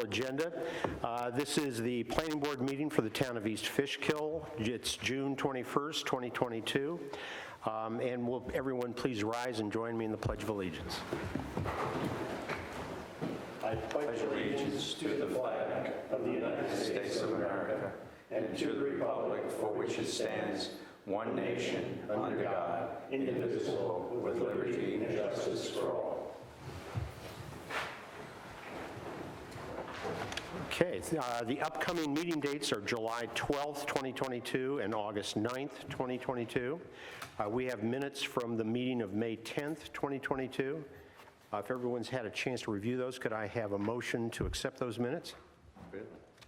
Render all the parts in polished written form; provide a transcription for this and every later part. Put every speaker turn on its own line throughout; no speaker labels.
agenda. This is the planning board meeting for the town of East Fishkill. It's June 21st, 2022. And will everyone please rise and join me in the Pledge of Allegiance. I pledge allegiance to the flag of the United States of America and to the republic for which it stands, one nation, under God, indivisible, with liberty and justice for all. Okay, the upcoming meeting dates are July 12th, 2022 and August 9th, 2022. We have minutes from the meeting of May 10th, 2022. If everyone's had a chance to review those, could I have a motion to accept those minutes?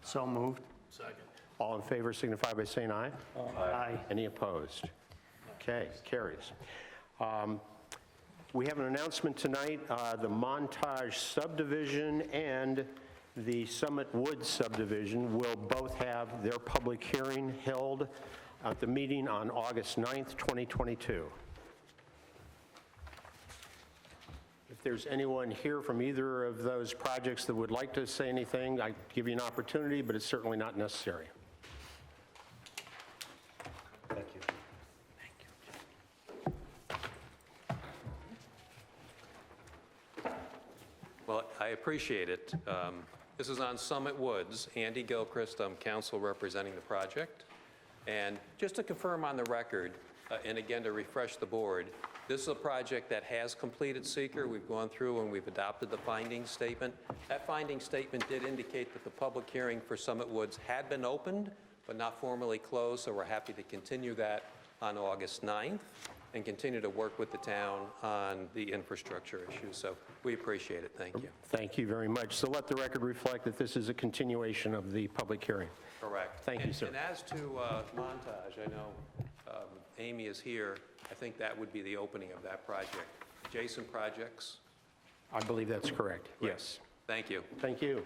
So moved.
Second.
All in favor signify by saying aye.
Aye.
Any opposed? Okay, carries. We have an announcement tonight. The Montage subdivision and the Summit Woods subdivision will both have their public hearing held at the meeting on August 9th, 2022. If there's anyone here from either of those projects that would like to say anything, I'd give you an opportunity, but it's certainly not necessary. Thank you.
Well, I appreciate it. This is on Summit Woods. Andy Gilchrist, I'm counsel representing the project. And just to confirm on the record, and again to refresh the board, this is a project that has completed seeker. We've gone through and we've adopted the finding statement. That finding statement did indicate that the public hearing for Summit Woods had been opened, but not formally closed, so we're happy to continue that on August 9th and continue to work with the town on the infrastructure issues. So we appreciate it. Thank you.
Thank you very much. So let the record reflect that this is a continuation of the public hearing.
Correct.
Thank you, sir.
And as to Montage, I know Amy is here. I think that would be the opening of that project. Jason Projects?
I believe that's correct. Yes.
Thank you.
Thank you.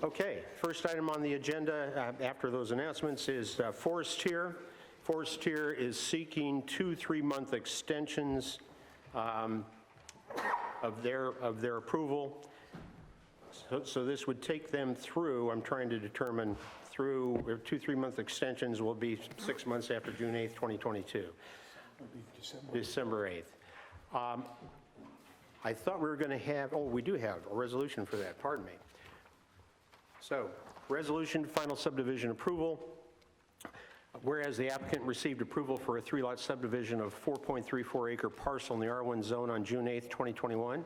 Okay, first item on the agenda after those announcements is Forest Tier. Forest Tier is seeking 2 3-month extensions of their approval. So this would take them through, I'm trying to determine, through 2 3-month extensions will be 6 months after June 8th, 2022. December 8th. I thought we were going to have, we do have a resolution for that, pardon me. So, resolution, final subdivision approval. Whereas the applicant received approval for a 3-lot subdivision of 4.34 acre parcel in the R1 zone on June 8th, 2021.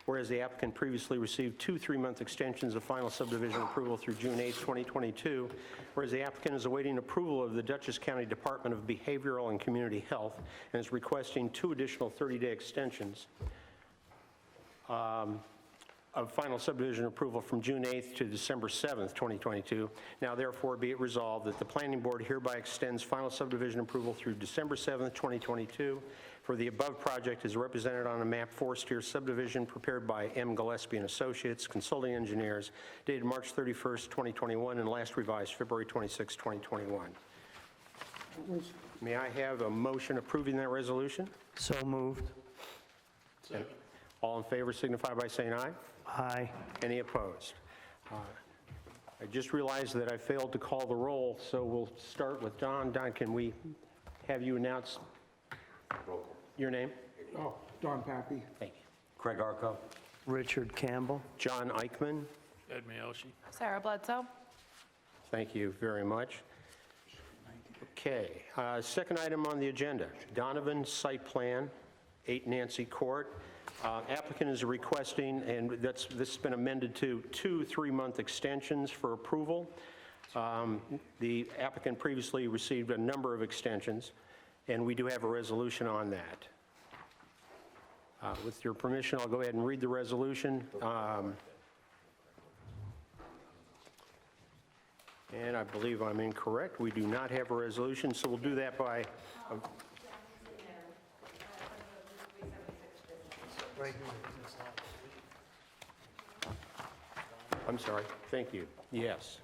Whereas the applicant previously received 2 3-month extensions of final subdivision approval through June 8th, 2022. Whereas the applicant is awaiting approval of the Dutchess County Department of Behavioral and Community Health and is requesting 2 additional 30-day extensions of final subdivision approval from June 8th to December 7th, 2022. Now therefore be it resolved that the planning board hereby extends final subdivision approval through December 7th, 2022 for the above project as represented on a map Forest Tier subdivision prepared by M. Gillespie and Associates, consulting engineers, dated March 31st, 2021 and last revised February 26, 2021. May I have a motion approving that resolution?
So moved.
All in favor signify by saying aye.
Aye.
Any opposed? I just realized that I failed to call the roll, so we'll start with Don. Don, can we have you announce your name?
Oh, Don Pappy.
Thank you.
Craig Arco.
Richard Campbell.
John Eichman.
Ed Miyoshi.
Sarah Bledsoe.
Thank you very much. Okay, second item on the agenda, Donovan Site Plan, 8 Nancy Court. Applicant is requesting, and this has been amended to 2 3-month extensions for approval. The applicant previously received a number of extensions, and we do have a resolution on that. With your permission, I'll go ahead and read the resolution. And I believe I'm incorrect. We do not have a resolution, so we'll do that by... I'm sorry. Thank you. Yes.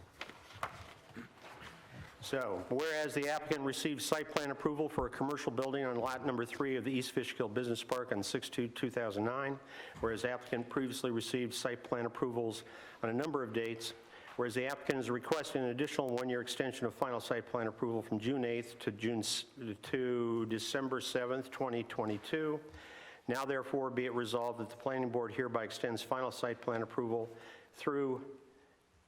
So, whereas the applicant received site plan approval for a commercial building on lot number 3 of the East Fishkill Business Park on 6/2/2009, whereas the applicant previously received site plan approvals on a number of dates, whereas the applicant is requesting an additional one-year extension of final site plan approval from June 8th to December 7th, 2022. Now therefore be it resolved that the planning board hereby extends final site plan approval through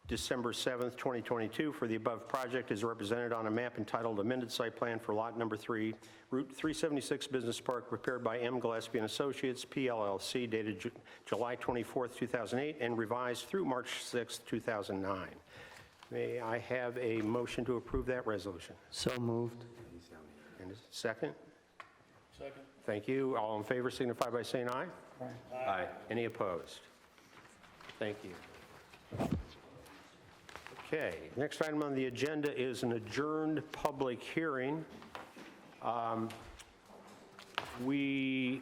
December 7th, 2022 for the above project as represented on a map entitled Amended Site Plan for Lot Number 3, Route 376 Business Park, prepared by M. Gillespie and Associates, PLLC, dated July 24th, 2008, and revised through March 6th, 2009. May I have a motion to approve that resolution?
So moved.
And a second? Second. Thank you. All in favor signify by saying aye.
Aye.
Any opposed? Thank you. Okay, next item on the agenda is an adjourned public hearing. We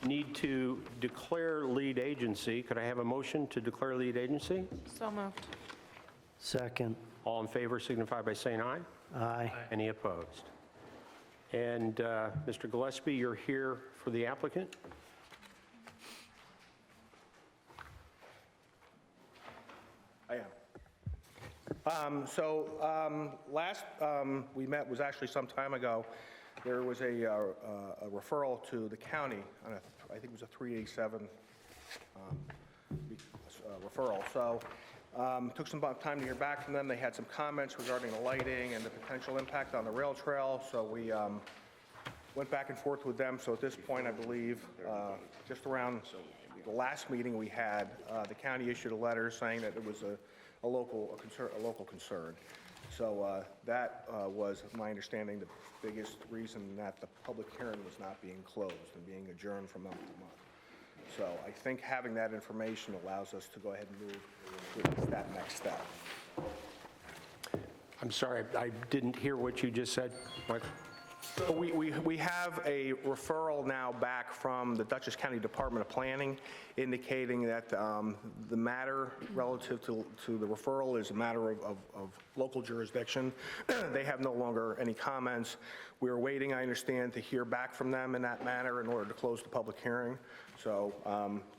need to declare lead agency. Could I have a motion to declare lead agency?
So moved.
Second.
All in favor signify by saying aye.
Aye.
Any opposed? And Mr. Gillespie, you're here for the applicant?
I am. Last we met was actually some time ago. There was a referral to the county on I think it was a 387 referral. So took some time to hear back from them. They had some comments regarding the lighting and the potential impact on the rail trail. So we went back and forth with them. So at this point, I believe, just around the last meeting we had, the county issued a letter saying that it was a local concern. So that was, my understanding, the biggest reason that the public hearing was not being closed and being adjourned from month to month. So I think having that information allows us to go ahead and move to that next step.
I'm sorry, I didn't hear what you just said, Michael.
So we have a referral now back from the Dutchess County Department of Planning indicating that the matter relative to the referral is a matter of local jurisdiction. They have no longer any comments. We are waiting, I understand, to hear back from them in that manner in order to close the public hearing. So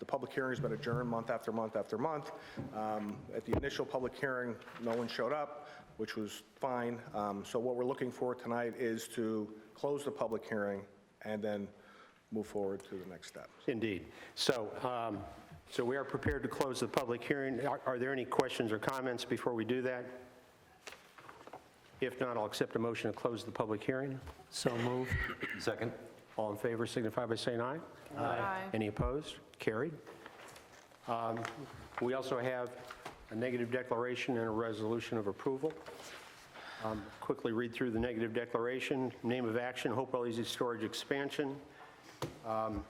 the public hearing has been adjourned month after month after month. At the initial public hearing, no one showed up, which was fine. So what we're looking for tonight is to close the public hearing and then move forward to the next step.
Indeed. So we are prepared to close the public hearing. Are there any questions or comments before we do that? If not, I'll accept a motion to close the public hearing.
So moved.
Second?
All in favor signify by saying aye.
Aye.
Any opposed? Carried. We also have a negative declaration and a resolution of approval. Quickly read through the negative declaration. Name of action, Hopewell Easy Storage Expansion. Town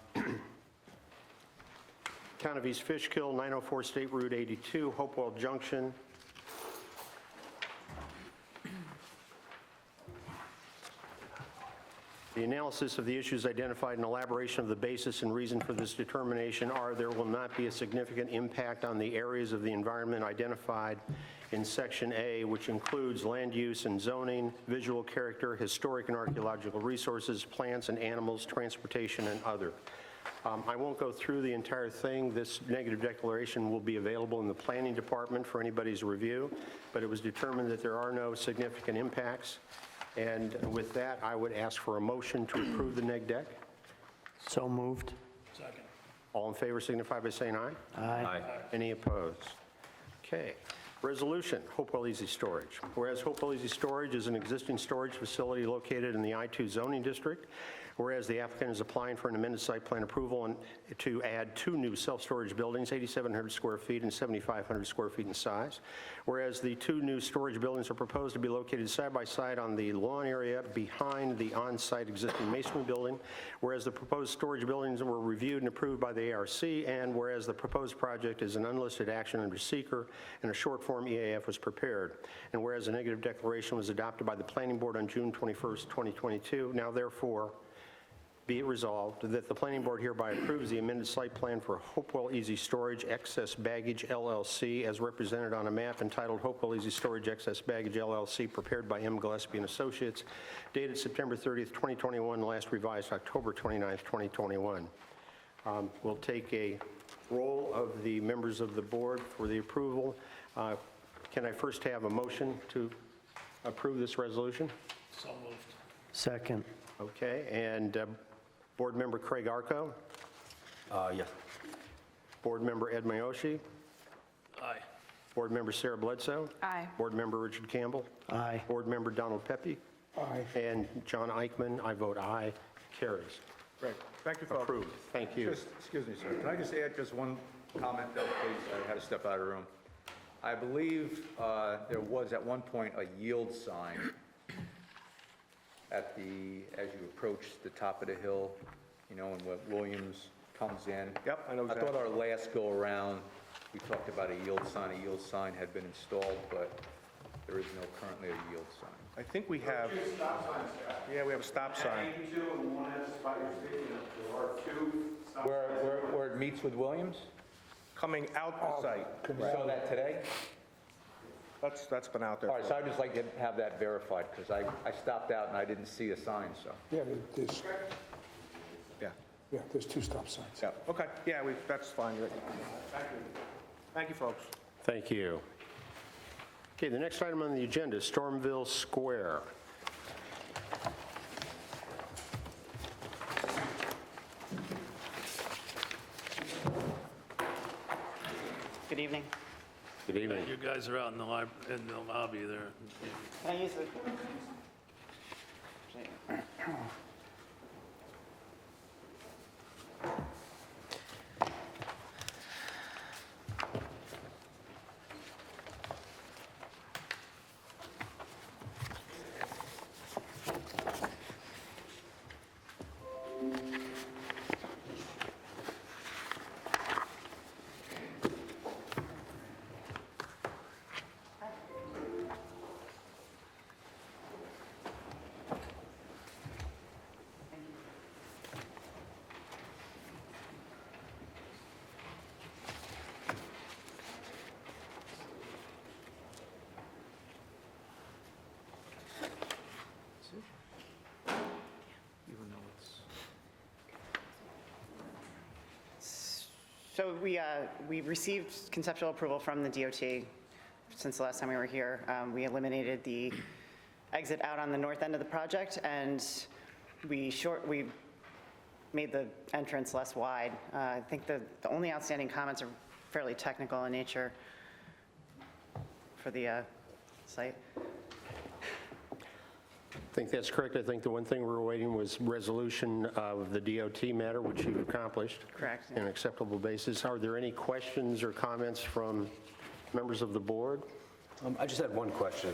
of East Fishkill, 904 State Route 82, Hopewell Junction. The analysis of the issues identified and elaboration of the basis and reason for this determination are there will not be a significant impact on the areas of the environment identified in Section A, which includes land use and zoning, visual character, historic and archaeological resources, plants and animals, transportation, and other. I won't go through the entire thing. This negative declaration will be available in the planning department for anybody's review, but it was determined that there are no significant impacts. And with that, I would ask for a motion to approve the neg deck.
So moved.
All in favor signify by saying aye.
Aye.
Any opposed? Okay. Resolution, Hopewell Easy Storage. Whereas Hopewell Easy Storage is an existing storage facility located in the I-2 zoning district, whereas the applicant is applying for an amended site plan approval and to add 2 new self-storage buildings, 8,700 square feet and 7,500 square feet in size. Whereas the 2 new storage buildings are proposed to be located side by side on the lawn area behind the on-site existing masonry building. Whereas the proposed storage buildings were reviewed and approved by the ARC, and whereas the proposed project is an unlisted action under seeker and a short form EAF was prepared. And whereas a negative declaration was adopted by the Planning Board on June 21st, 2022, now therefore Be it resolved that the planning board hereby approves the amended site plan for Hopewell Easy Storage Excess Baggage LLC as represented on a map entitled Hopewell Easy Storage Excess Baggage LLC, prepared by M. Gillespie and Associates, dated September 30th, 2021, last revised October 29th, 2021. We'll take a roll of the members of the board for the approval. Can I first have a motion to approve this resolution?
Second.
Okay, and Board Member Craig Arco,
Yes.
Board Member Ed Miyoshi,
Aye.
Board Member Sarah Bledsoe,
Aye.
Board Member Richard Campbell,
Aye.
Board Member Donald Pepe,
Aye.
and John Eichman. I vote aye. Carries.
Great, thank you, folks.
Approved. Thank you.
Excuse me, sir. Can I just add just one comment, though, please? I had to step out of the room. I believe there was at one point a yield sign at the, as you approach the top of the hill, you know, and when Williams comes in.
Yep, I know
I thought our last go-around, we talked about a yield sign. A yield sign had been installed, but there is no currently a yield sign.
I think we have... Yeah, we have a stop sign.
Where it meets with Williams?
Coming out the site.
We saw that today?
That's been out there.
All right, so I'd just like to have that verified, because I stopped out and I didn't see a sign, so.
Yeah, there's,
Yeah.
yeah, there's 2 stop signs.
Yeah, okay, yeah, that's fine. Thank you. Thank you, folks.
Thank you. Okay, the next item on the agenda is Stormville Square.
Good evening.
Good evening.
You guys are out in the lobby there.
Can I use the... So we received conceptual approval from the DOT since the last time we were here. We eliminated the exit out on the north end of the project, and we made the entrance less wide. I think the only outstanding comments are fairly technical in nature for the site.
I think that's correct. I think the one thing we were waiting was resolution of the DOT matter, which you've accomplished.
Correct.
On an acceptable basis. Are there any questions or comments from members of the board?
I just had one question.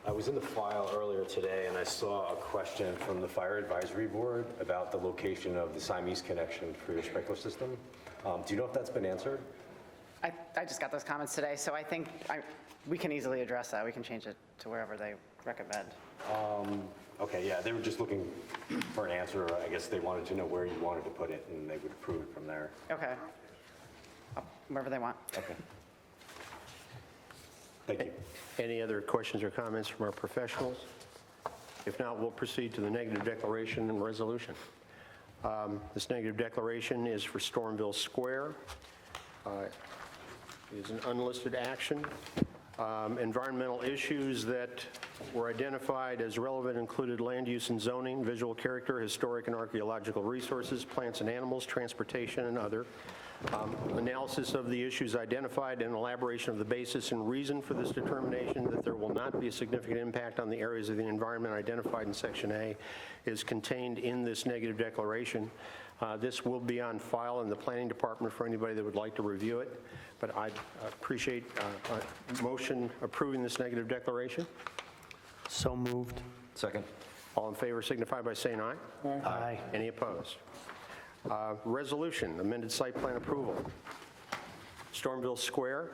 I was in the file earlier today, and I saw a question from the Fire Advisory Board about the location of the Siamese connection for your sprinkler system. Do you know if that's been answered?
I just got those comments today, so I think we can easily address that. We can change it to wherever they recommend.
Okay, yeah, they were just looking for an answer. I guess they wanted to know where you wanted to put it, and they would approve it from there.
Okay. Wherever they want.
Okay. Thank you.
Any other questions or comments from our professionals? If not, we'll proceed to the negative declaration and resolution. This negative declaration is for Stormville Square. It is an unlisted action. Environmental issues that were identified as relevant included land use and zoning, visual character, historic and archaeological resources, plants and animals, transportation, and other. Analysis of the issues identified and elaboration of the basis and reason for this determination that there will not be a significant impact on the areas of the environment identified in Section A is contained in this negative declaration. This will be on file in the Planning Department for anybody that would like to review it, but I appreciate a motion approving this negative declaration.
So moved.
Second.
All in favor signify by saying aye.
Aye.
Any opposed? Resolution, amended site plan approval. Stormville Square,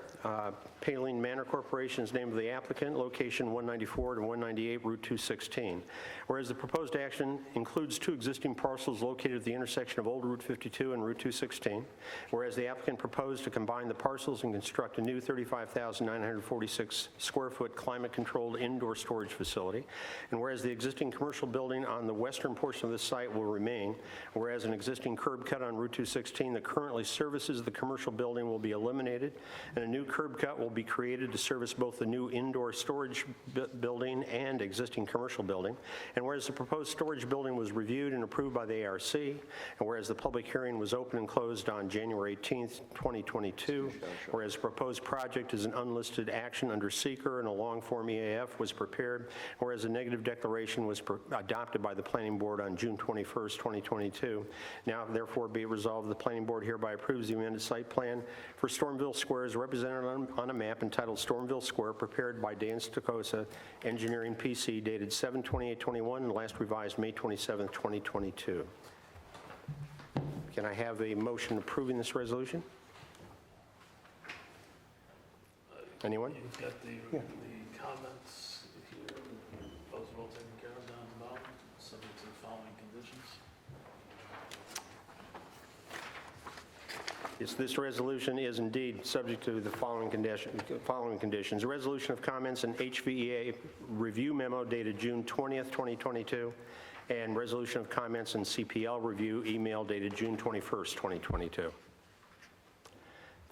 Paline Manor Corporation is name of the applicant, location 194 to 198 Route 216. Whereas the proposed action includes 2 existing parcels located at the intersection of Old Route 52 and Route 216. Whereas the applicant proposed to combine the parcels and construct a new 35,946 square foot climate-controlled indoor storage facility. And whereas the existing commercial building on the western portion of the site will remain, whereas an existing curb cut on Route 216 that currently services the commercial building will be eliminated, and a new curb cut will be created to service both the new indoor storage building and existing commercial building. And whereas the proposed storage building was reviewed and approved by the ARC, and whereas the public hearing was open and closed on January 18th, 2022, whereas the proposed project is an unlisted action under seeker and a long-form EAF was prepared, whereas a negative declaration was adopted by the planning board on June 21st, 2022. Now, therefore, be it resolved, the planning board hereby approves the amended site plan for Stormville Square as represented on a map entitled Stormville Square, prepared by Dan Stokosa Engineering PC, dated 7/28/21 and last revised May 27th, 2022. Can I have a motion approving this resolution? Anyone?
You've got the comments here, those are all taken care of down the bottom, subject to the following conditions.
Yes, this resolution is indeed subject to the following conditions. A resolution of comments and HVEA review memo dated June 20th, 2022, and resolution of comments and CPL review email dated June 21st, 2022.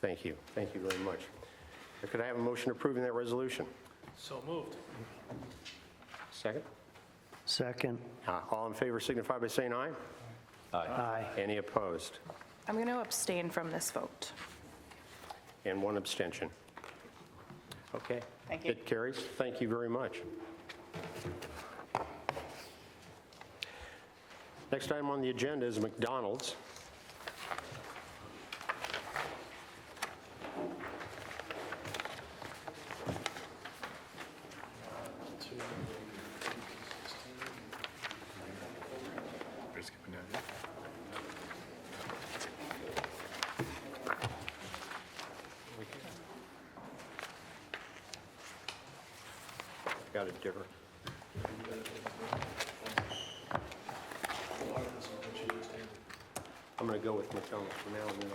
Thank you. Thank you very much. Could I have a motion approving that resolution?
So moved.
Second?
Second.
All in favor signify by saying aye.
Aye.
Any opposed?
I'm going to abstain from this vote.
And 1 abstention. Okay.
Thank you.
It carries. Thank you very much. Next item on the agenda is McDonald's. Got it different. I'm going to go with McDonald's for now, and then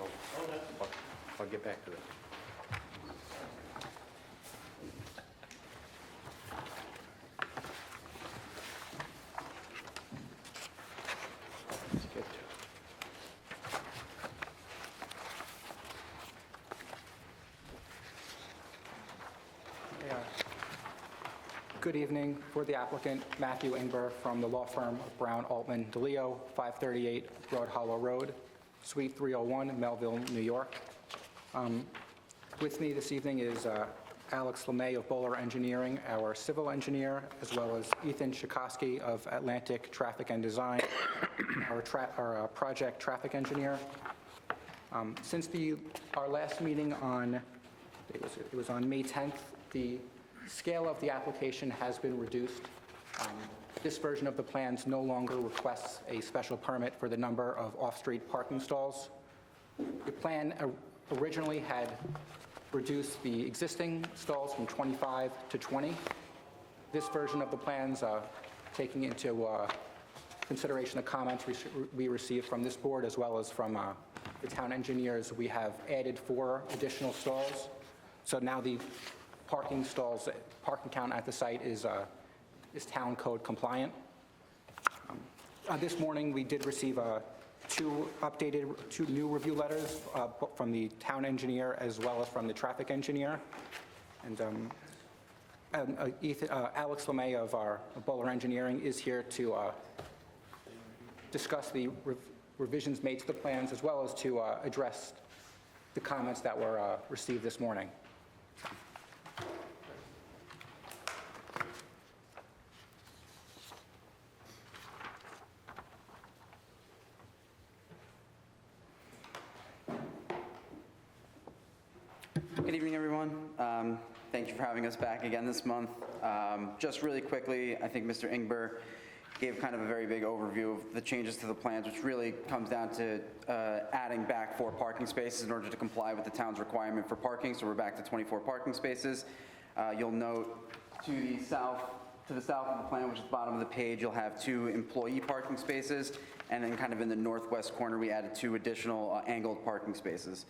I'll get back to that. Let's get to it.
Good evening. For the applicant, Matthew Ingber from the law firm of Brown Altman DeLeo, 538 Broad Hollow Road, Suite 301, Melville, New York. With me this evening is Alex LeMay of Bowler Engineering, our civil engineer, as well as Ethan Shikoski of Atlantic Traffic and Design, our project traffic engineer. Since our last meeting on, it was on May 10th, the scale of the application has been reduced. This version of the plans no longer requests a special permit for the number of off-street parking stalls. The plan originally had reduced the existing stalls from 25 to 20. This version of the plans, taking into consideration the comments we received from this board as well as from the town engineers, we have added 4 additional stalls. So now the parking count at the site is town code compliant. This morning, we did receive 2 new review letters from the town engineer as well as from the traffic engineer. And Alex LeMay of our Bowler Engineering is here to discuss the revisions made to the plans as well as to address the comments that were received this morning.
Good evening, everyone. Thank you for having us back again this month. Just really quickly, I think Mr. Ingber gave kind of a very big overview of the changes to the plans, which really comes down to adding back 4 parking spaces in order to comply with the town's requirement for parking, so we're back to 24 parking spaces. You'll note to the south of the plan, which is the bottom of the page, you'll have 2 employee parking spaces, and then kind of in the northwest corner, we added 2 additional angled parking spaces.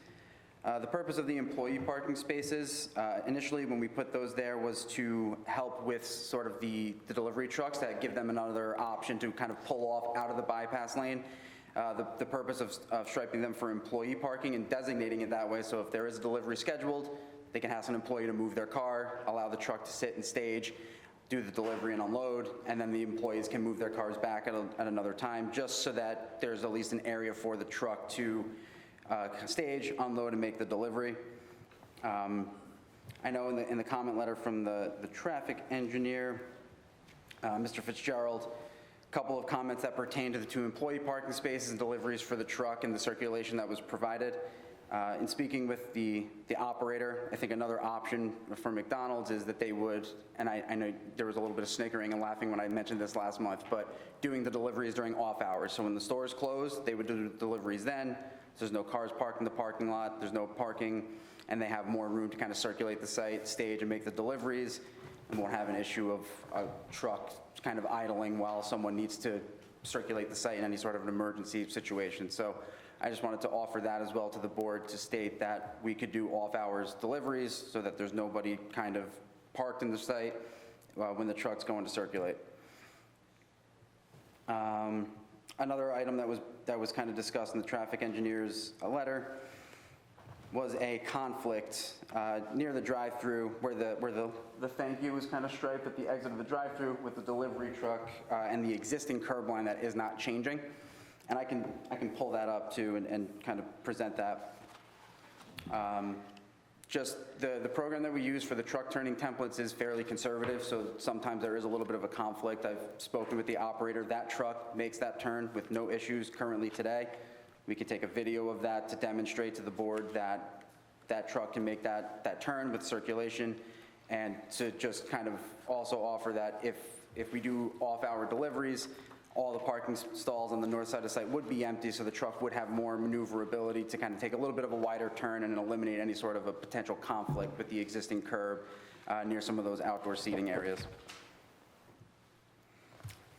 The purpose of the employee parking spaces, initially when we put those there, was to help with sort of the delivery trucks, that give them another option to kind of pull off out of the bypass lane. The purpose of striping them for employee parking and designating it that way, so if there is a delivery scheduled, they can ask an employee to move their car, allow the truck to sit and stage, do the delivery and unload, and then the employees can move their cars back at another time, just so that there's at least an area for the truck to stage, unload, and make the delivery. I know in the comment letter from the traffic engineer, Mr. Fitzgerald, a couple of comments that pertain to the 2 employee parking spaces and deliveries for the truck and the circulation that was provided. In speaking with the operator, I think another option for McDonald's is that they would, and I know there was a little bit of snickering and laughing when I mentioned this last month, but doing the deliveries during off hours. So when the store is closed, they would do the deliveries then. So there's no cars parked in the parking lot, there's no parking, and they have more room to kind of circulate the site, stage, and make the deliveries, and won't have an issue of a truck kind of idling while someone needs to circulate the site in any sort of an emergency situation. So I just wanted to offer that as well to the board, to state that we could do off-hours deliveries so that there's nobody kind of parked in the site when the truck's going to circulate. Another item that was kind of discussed in the traffic engineer's letter was a conflict near the drive-through where the thank you was kind of striped at the exit of the drive-through with the delivery truck and the existing curb line that is not changing. And I can pull that up too and kind of present that. Just the program that we use for the truck turning templates is fairly conservative, so sometimes there is a little bit of a conflict. I've spoken with the operator. That truck makes that turn with no issues currently today. We could take a video of that to demonstrate to the board that that truck can make that turn with circulation, and to just kind of also offer that if we do off-hour deliveries, all the parking stalls on the north side of the site would be empty, so the truck would have more maneuverability to kind of take a little bit of a wider turn and eliminate any sort of a potential conflict with the existing curb near some of those outdoor seating areas.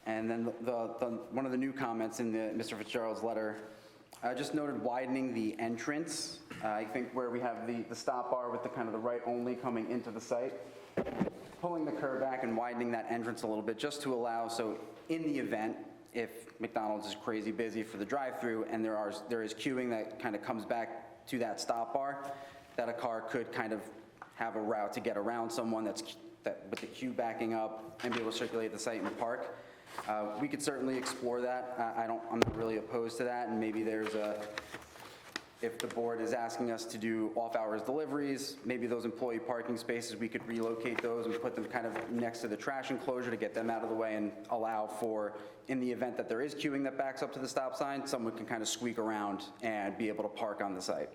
And then one of the new comments in Mr. Fitzgerald's letter, I just noted widening the entrance. I think where we have the stop bar with the kind of the right only coming into the site, pulling the curb back and widening that entrance a little bit, just to allow, so in the event, if McDonald's is crazy busy for the drive-through and there is queuing that kind of comes back to that stop bar, that a car could kind of have a route to get around someone with the queue backing up and be able to circulate the site and park. We could certainly explore that. I'm not really opposed to that, and maybe if the board is asking us to do off-hours deliveries, maybe those employee parking spaces, we could relocate those and put them kind of next to the trash enclosure to get them out of the way and allow for, in the event that there is queuing that backs up to the stop sign, someone can kind of squeak around and be able to park on the site.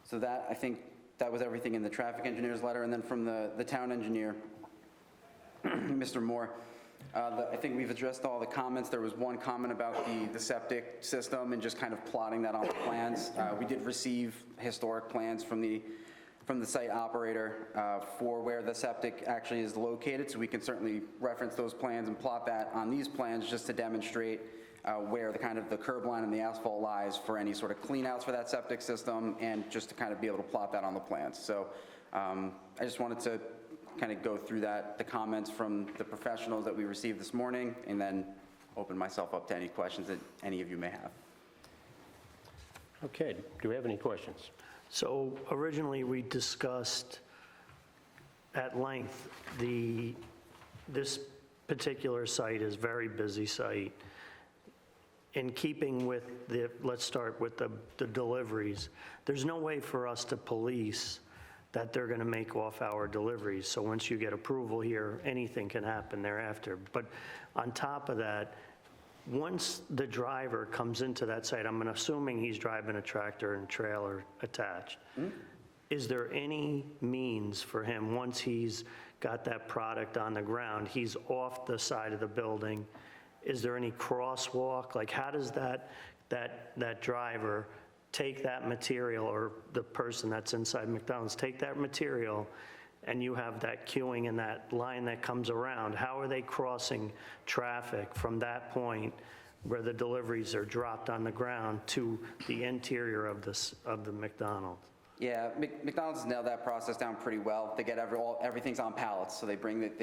So that, I think that was everything in the traffic engineer's letter. And then from the town engineer, Mr. Moore, I think we've addressed all the comments. There was one comment about the septic system and just kind of plotting that on the plans. We did receive historic plans from the site operator for where the septic actually is located, so we can certainly reference those plans and plot that on these plans just to demonstrate where the curb line and the asphalt lies for any sort of clean outs for that septic system, and just to kind of be able to plot that on the plans. So I just wanted to kind of go through the comments from the professionals that we received this morning, and then open myself up to any questions that any of you may have.
Okay, do we have any questions?
So originally, we discussed at length this particular site is a very busy site. In keeping with let's start with the deliveries, there's no way for us to police that they're going to make off-hour deliveries. So once you get approval here, anything can happen thereafter. But on top of that, once the driver comes into that site, I'm assuming he's driving a tractor and trailer attached. is there any means for him, once he's got that product on the ground, he's off the side of the building, is there any crosswalk? Like, how does that driver take that material, or the person that's inside McDonald's, take that material, and you have that queuing and that line that comes around? How are they crossing traffic from that point where the deliveries are dropped on the ground to the interior of the McDonald's?
Yeah, McDonald's has nailed that process down pretty well. They get everything's on pallets, so they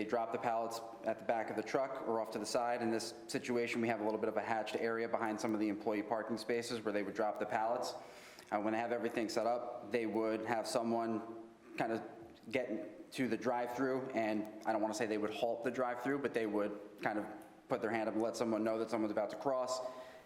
drop the pallets at the back of the truck or off to the side. In this situation, we have a little bit of a hatched area behind some of the employee parking spaces where they would drop the pallets. When they have everything set up, they would have someone kind of get to the drive-through, and I don't want to say they would halt the drive-through, but they would kind of put their hand up and let someone know that someone's about to cross.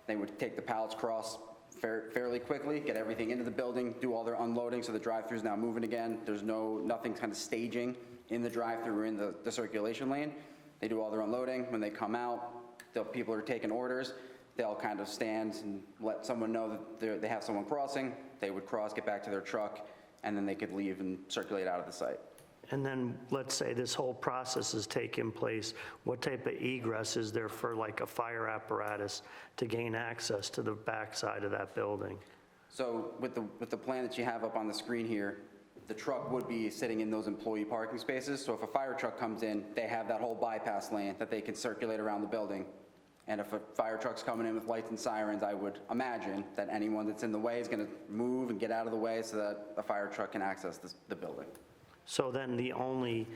They would take the pallets across fairly quickly, get everything into the building, do all their unloading, so the drive-thru is now moving again. There's nothing kind of staging in the drive-thru or in the circulation lane. They do all their unloading. When they come out, people are taking orders. They'll kind of stand and let someone know that they have someone crossing. They would cross, get back to their truck, and then they could leave and circulate out of the site.
And then, let's say this whole process is taking place, what type of egress is there for like a fire apparatus to gain access to the backside of that building?
So with the plan that you have up on the screen here, the truck would be sitting in those employee parking spaces. So if a fire truck comes in, they have that whole bypass lane that they can circulate around the building. And if a fire truck's coming in with lights and sirens, I would imagine that anyone that's in the way is going to move and get out of the way so that a fire truck can access the building.
So then the only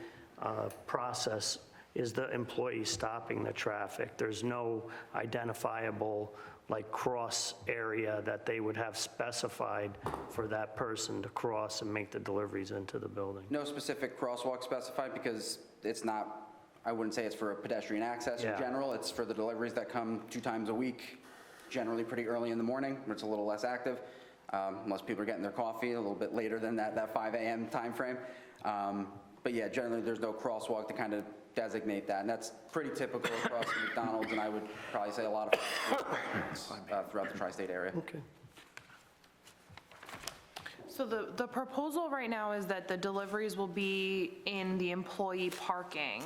process is the employee stopping the traffic. There's no identifiable like cross area that they would have specified for that person to cross and make the deliveries into the building.
No specific crosswalk specified because it's not, I wouldn't say it's for pedestrian access in
Yeah.
general. It's for the deliveries that come 2 times a week, generally pretty early in the morning, where it's a little less active. Most people are getting their coffee a little bit later than that 5 a.m. time frame. But yeah, generally there's no crosswalk to kind of designate that. And that's pretty typical across McDonald's, and I would probably say a lot of throughout the tri-state area.
Okay.
So the proposal right now is that the deliveries will be in the employee parking,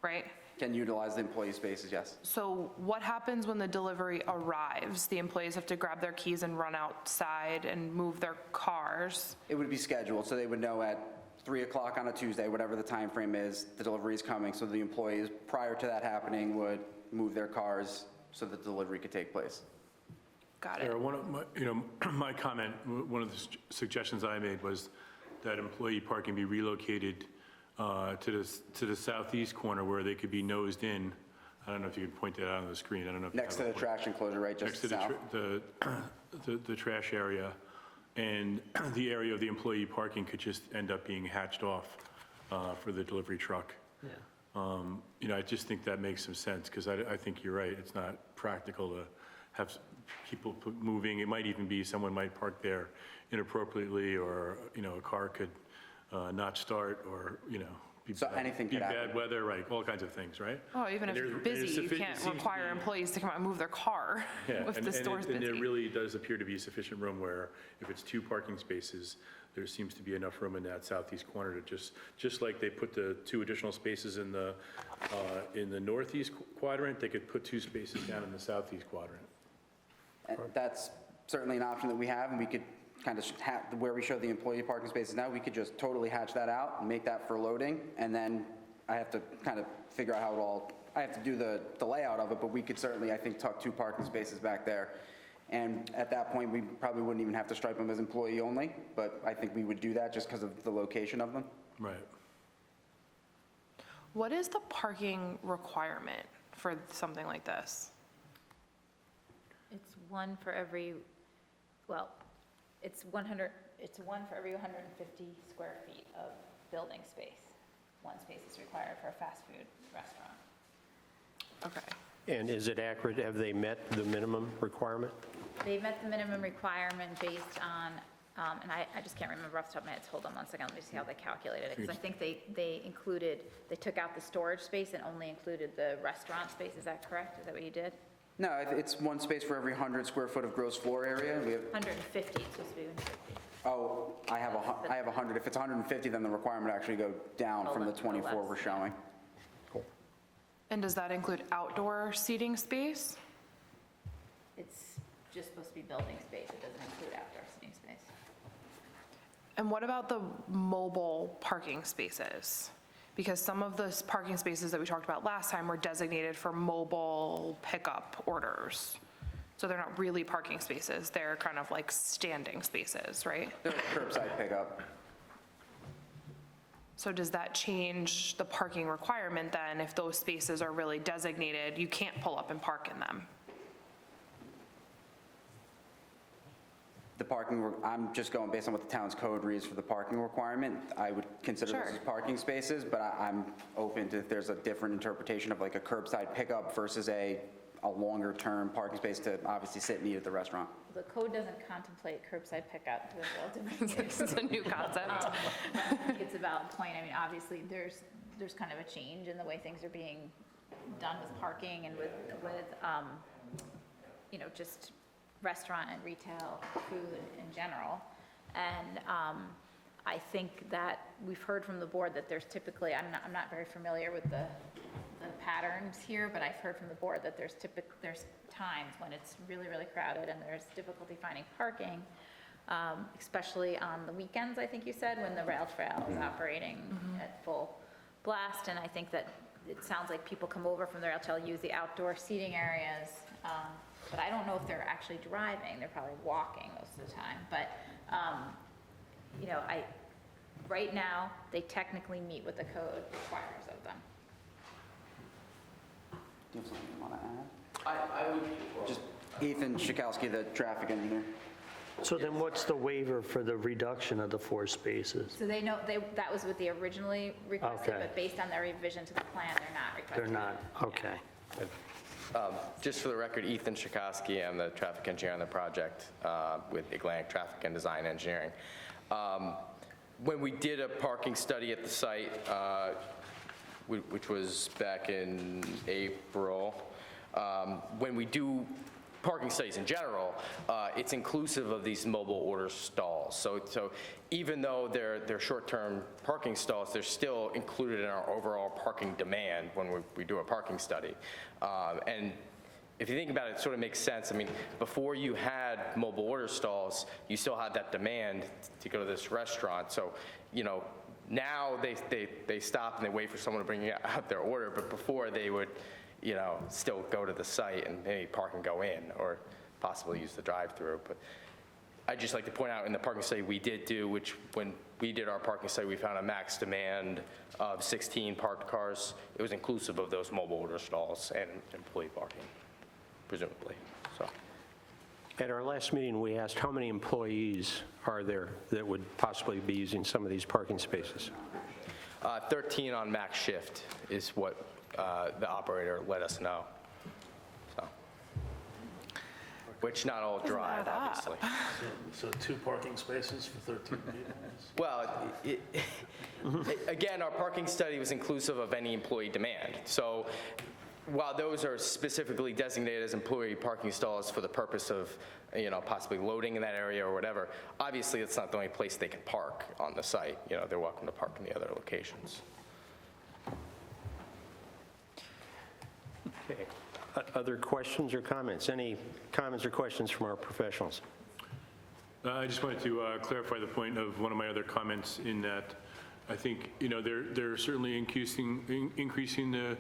right?
Can utilize the employee spaces, yes.
So what happens when the delivery arrives? The employees have to grab their keys and run outside and move their cars.
It would be scheduled, so they would know at 3 o'clock on a Tuesday, whatever the time frame is, the delivery is coming. So the employees, prior to that happening, would move their cars so that the delivery could take place.
Got it.
Mayor, one of my, my comment, one of the suggestions I made was that employee parking be relocated to the southeast corner where they could be nosed in. I don't know if you could point that out on the screen. I don't know if you
Next to
have
the
a-
trash enclosure, right,
Next
just
to
south.
the trash area, and the area of the employee parking could just end up being hatched off for the delivery truck.
Yeah.
I just think that makes some sense, because I think you're right. It's not practical to have people moving. It might even be someone might park there inappropriately, or, a car could not start, or, be
So
bad-
anything
be
could happen.
bad weather, right, all kinds of things, right?
Oh, even if
And
you're
there's
busy, you
suffi- it
can't
seems to
require
be-
employees to come out and move their car
Yeah,
if the store's
and there
busy.
really does appear to be sufficient room where if it's 2 parking spaces, there seems to be enough room in that southeast corner to just like they put the 2 additional spaces in the northeast quadrant, they could put 2 spaces down in the southeast quadrant.
And that's certainly an option that we have, and we could kind of where we show the employee parking spaces now, we could just totally hatch that out and make that for loading, and then I have to kind of figure out how it all, I have to do the layout of it, but we could certainly, I think, tuck 2 parking spaces back there. And at that point, we probably wouldn't even have to stripe them as employee only, but I think we would do that just because of the location of them.
Right.
What is the parking requirement for something like this?
It's one for every, well, it's 1 for every 150 square feet of building space. 1 space is required for a fast food restaurant.
Okay.
And is it accurate? Have they met the minimum requirement?
They met the minimum requirement based on, and I just can't remember off the top of my head. Hold on one second, let me see how they calculated it. Because I think they took out the storage space and only included the restaurant space. Is that correct? Is that what you did?
No, it's 1 space for every 100 square foot of gross floor area. We have
150, it's supposed to be 150.
Oh, I have 100. If it's 150, then the requirement would actually go down from the 24 we're showing.
And does that include outdoor seating space?
It's just supposed to be building space, it doesn't include outdoor sitting space.
And what about the mobile parking spaces? Because some of the parking spaces that we talked about last time were designated for mobile pickup orders. So they're not really parking spaces, they're kind of like standing spaces, right?
They're curbside pickup.
So does that change the parking requirement then? If those spaces are really designated, you can't pull up and park in them?
The parking, I'm just going based on what the town's code reads for the parking requirement. I would consider those
Sure.
as parking spaces, but I'm open to if there's a different interpretation of like a curbside pickup versus a longer-term parking space to obviously sit and eat at the restaurant.
The code doesn't contemplate curbside pickup, there's a little difference.
This is a new concept.
I think it's a valid point. I mean, obviously, there's kind of a change in the way things are being done with parking and with just restaurant and retail food in general. And I think that we've heard from the board that there's typically, I'm not very familiar with the patterns here, but I've heard from the board that there's times when it's really, really crowded and there's difficulty finding parking, especially on the weekends, I think you said, when the rail trail is operating at full blast. And I think that it sounds like people come over from the rail trail, use the outdoor seating areas, but I don't know if they're actually driving. They're probably walking most of the time. But, right now, they technically meet what the code requires of them.
Do you have something you want to add? I would. Just Ethan Schakowsky, the traffic engineer.
So then what's the waiver for the reduction of the 4 spaces?
So they know, that was what they originally requested,
Okay.
but based on their revision to the plan, they're not requesting.
They're not, okay.
Just for the record, Ethan Schakowsky, I'm the traffic engineer on the project with Atlantic Traffic and Design Engineering. When we did a parking study at the site, which was back in April, when we do parking studies in general, it's inclusive of these mobile order stalls. So even though they're short-term parking stalls, they're still included in our overall parking demand when we do a parking study. And if you think about it, it sort of makes sense. I mean, before you had mobile order stalls, you still had that demand to go to this restaurant. So, now they stop and they wait for someone to bring out their order, but before they would, still go to the site and maybe park and go in, or possibly use the drive-through. But I'd just like to point out in the parking study we did do, which when we did our parking study, we found a max demand of 16 parked cars. It was inclusive of those mobile order stalls and employee parking, presumably, so.
At our last meeting, we asked how many employees are there that would possibly be using some of these parking spaces?
13 on max shift is what the operator let us know. So, which not all drive, obviously.
So 2 parking spaces for 13 people?
Well, again, our parking study was inclusive of any employee demand. So while those are specifically designated as employee parking stalls for the purpose of, possibly loading in that area or whatever, obviously it's not the only place they can park on the site. They're welcome to park in the other locations.
Okay. Other questions or comments? Any comments or questions from our professionals?
I just wanted to clarify the point of one of my other comments in that I think, they're certainly increasing the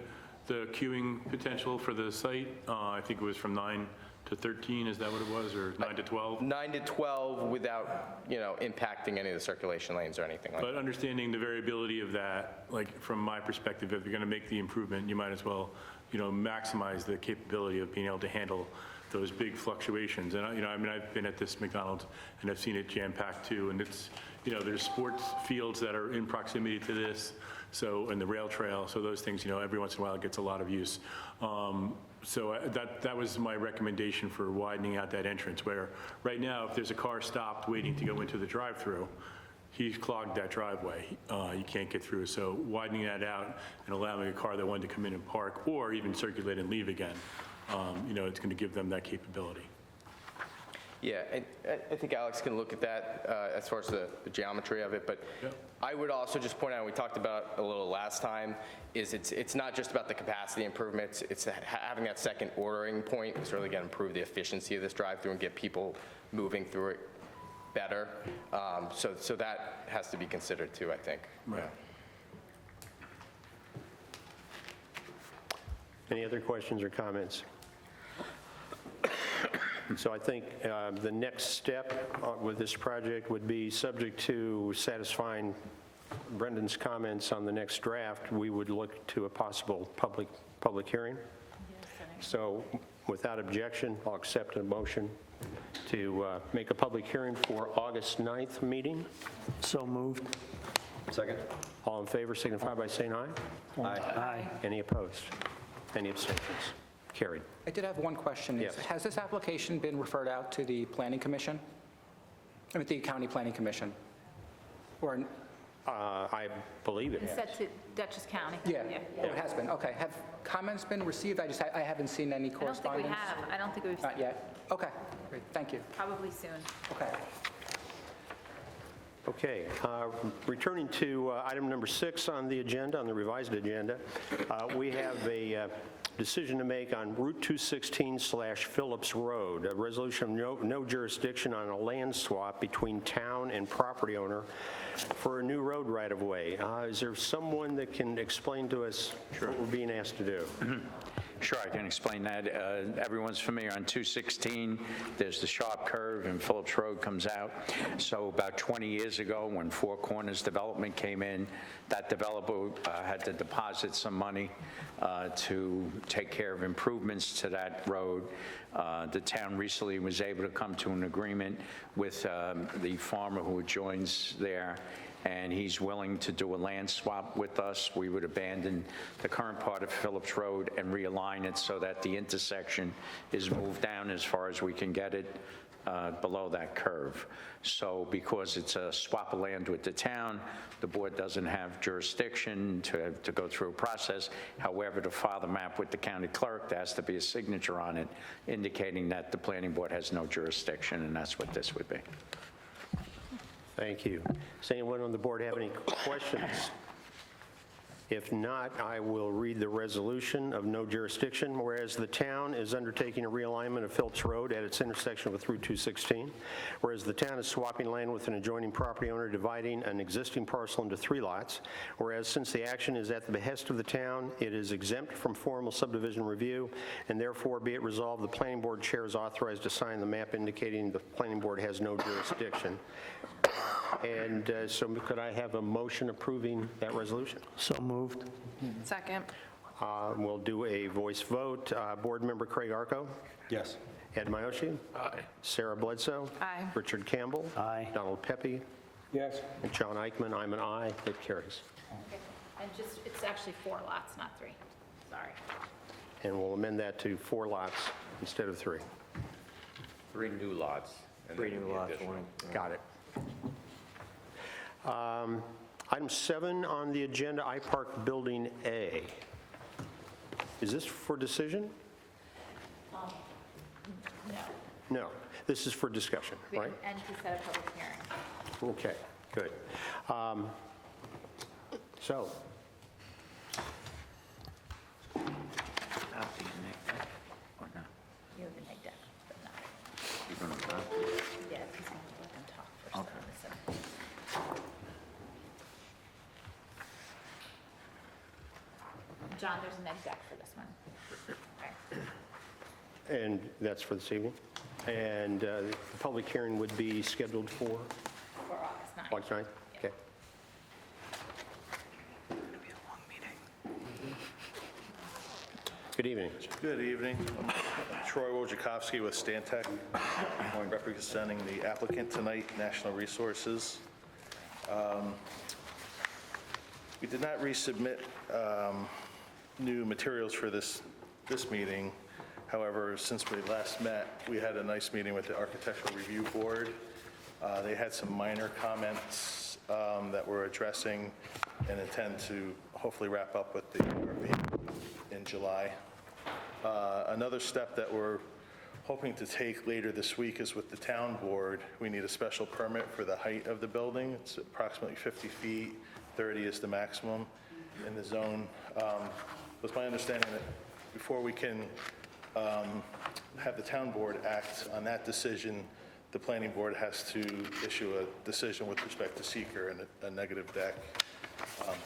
queuing potential for the site. I think it was from 9 to 13, is that what it was, or 9 to 12?
9 to 12 without, impacting any of the circulation lanes or anything like that.
But understanding the variability of that, like from my perspective, if you're going to make the improvement, you might as well, maximize the capability of being able to handle those big fluctuations. And, I've been at this McDonald's and I've seen it jam-packed too. And it's, there's sports fields that are in proximity to this, and the rail trail. So those things, every once in a while it gets a lot of use. So that was my recommendation for widening out that entrance, where right now, if there's a car stopped waiting to go into the drive-through, he's clogged that driveway. You can't get through. So widening that out and allowing a car that wanted to come in and park or even circulate and leave again, it's going to give them that capability.
Yeah, and I think Alex can look at that as far as the geometry of it, but I would also just point out, we talked about a little last time, is it's not just about the capacity improvements, it's having that second ordering point is really going to improve the efficiency of this drive-through and get people moving through it better. So that has to be considered too, I think.
Right.
Any other questions or comments? So I think the next step with this project would be subject to satisfying Brendan's comments on the next draft. We would look to a possible public hearing. So without objection, I'll accept a motion to make a public hearing for August 9th meeting.
So moved.
Second?
All in favor signify by saying aye.
Aye.
Any opposed? Any abstentions? Carried.
I did have one question.
Yes.
Has this application been referred out to the Planning Commission? I mean, the County Planning Commission? Or,
I believe it
It's
has.
set to Dutchess County.
yeah, oh, it has been, okay. Have comments been received? I haven't seen any
I don't think we
correspondence.
have. I don't think we've,
Not yet? Okay, great, thank you.
probably soon.
Okay.
Okay, returning to item number 6 on the agenda, on the revised agenda, we have a decision to make on Route 216/Phillips Road, a resolution of no jurisdiction on a land swap between town and property owner for a new road right-of-way. Is there someone that can explain to us what we're being asked to do?
Sure, I can explain that. Everyone's familiar on 216, there's the sharp curve and Phillips Road comes out. So about 20 years ago, when Four Corners Development came in, that developer had to deposit some money to take care of improvements to that road. The town recently was able to come to an agreement with the farmer who joins there, and he's willing to do a land swap with us. We would abandon the current part of Phillips Road and realign it so that the intersection is moved down as far as we can get it below that curve. So because it's a swap of land with the town, the board doesn't have jurisdiction to go through a process. However, to file the map with the county clerk, there has to be a signature on it indicating that the planning board has no jurisdiction, and that's what this would be.
Thank you. Does anyone on the board have any questions? If not, I will read the resolution of no jurisdiction. Whereas the town is undertaking a realignment of Phillips Road at its intersection with Route 216. Whereas the town is swapping land with an adjoining property owner, dividing an existing parcel into 3 lots. Whereas since the action is at the behest of the town, it is exempt from formal subdivision review, and therefore be it resolved, the planning board chair is authorized to sign the map indicating the planning board has no jurisdiction. And so could I have a motion approving that resolution?
So moved.
Second.
We'll do a voice vote. Board Member Craig Arco?
Yes.
Ed Miyoshi?
Aye.
Sarah Bledsoe?
Aye.
Richard Campbell?
Aye.
Donald Pepe?
Yes.
And John Eichman, I'm an aye. It carries.
And just, it's actually 4 lots, not 3. Sorry.
And we'll amend that to 4 lots instead of 3.
3 new lots.
3 new lots. Got it. Item 7 on the agenda, iPark Building A. Is this for decision?
No.
No, this is for discussion, right?
And to set a public hearing.
Okay, good. So,
You have the neg deck, but not. Yeah, he's going to let them talk first. On this one. John, there's a neg deck for this one. Okay.
and that's for this evening. And the public hearing would be scheduled for
For August 9th.
August 9th? Okay. Good evening.
Good evening. I'm Troy Wojciechowski with Stantec. I'm representing the applicant tonight, National Resources. We did not resubmit new materials for this meeting. However, since we last met, we had a nice meeting with the Architectural Review Board. They had some minor comments that we're addressing and intend to hopefully wrap up with the RB in July. Another step that we're hoping to take later this week is with the town board. We need a special permit for the height of the building. It's approximately 50 feet, 30 is the maximum in the zone. It's my understanding that before we can have the town board act on that decision, the planning board has to issue a decision with respect to seeker and a negative deck.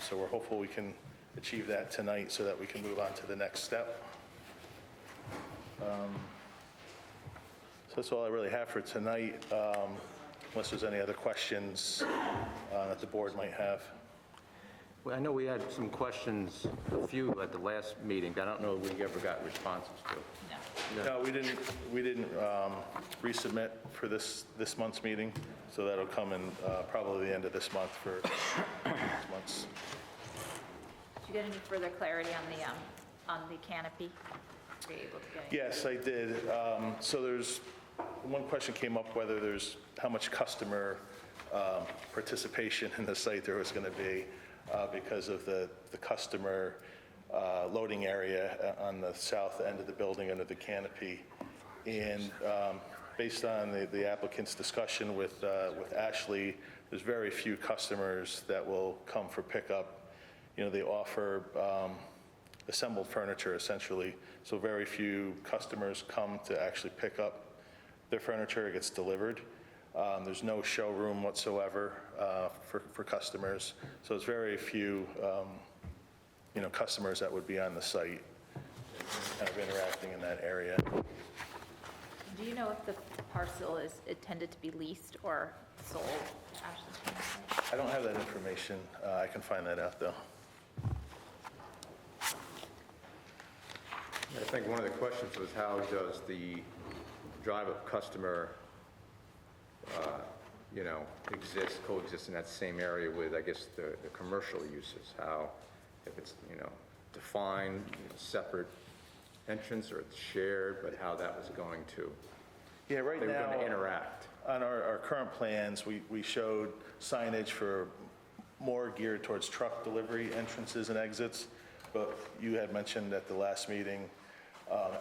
So we're hopeful we can achieve that tonight so that we can move on to the next step. So that's all I really have for tonight, unless there's any other questions that the board might have.
Well, I know we had some questions, a few at the last meeting, but I don't know if we ever got responses to.
No, we didn't resubmit for this month's meeting, so that'll come in probably the end of this month for next month's.
Did you get any further clarity on the canopy? Were you able to get any?
Yes, I did. So there's, one question came up whether there's, how much customer participation in the site there was going to be because of the customer loading area on the south end of the building under the canopy. And based on the applicant's discussion with Ashley, there's very few customers that will come for pickup. You know, they offer assembled furniture essentially, so very few customers come to actually pick up their furniture. It gets delivered. There's no showroom whatsoever for customers, so it's very few customers that would be on the site kind of interacting in that area.
Do you know if the parcel is intended to be leased or sold?
I don't have that information. I can find that out, though.
I think one of the questions was how does the drive-up customer, coexist in that same area with, I guess, the commercial uses? How, if it's, defined, separate entrance or it's shared, but how that was going to,
Yeah, right now,
they were going to interact.
on our current plans, we showed signage for more geared towards truck delivery entrances and exits, but you had mentioned at the last meeting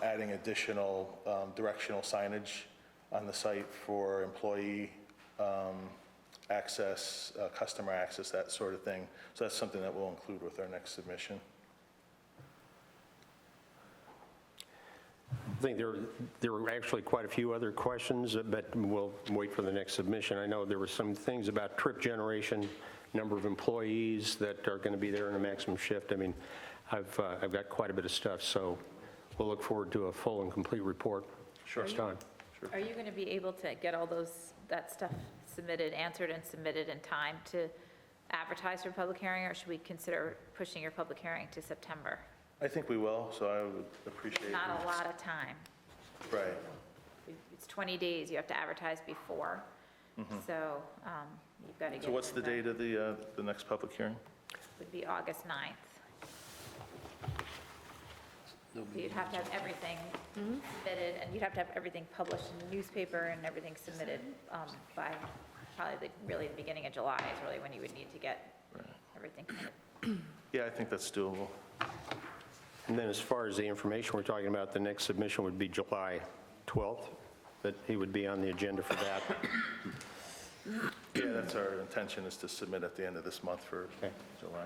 adding additional directional signage on the site for employee access, customer access, that sort of thing. So that's something that we'll include with our next submission.
I think there were actually quite a few other questions, but we'll wait for the next submission. I know there were some things about trip generation, number of employees that are going to be there in a maximum shift. I mean, I've got quite a bit of stuff, so we'll look forward to a full and complete report next time.
Are you going to be able to get all that stuff answered and submitted in time to advertise for public hearing, or should we consider pushing your public hearing to September?
I think we will, so I would appreciate it.
Not a lot of time.
Right.
It's 20 days, you have to advertise before, so you've got to get.
So what's the date of the next public hearing?
Would be August 9th. So you'd have to have everything submitted, and you'd have to have everything published in the newspaper and everything submitted by probably really the beginning of July is really when you would need to get everything.
Yeah, I think that's doable.
And then as far as the information we're talking about, the next submission would be July 12th, that he would be on the agenda for that.
Yeah, that's our intention, is to submit at the end of this month for July.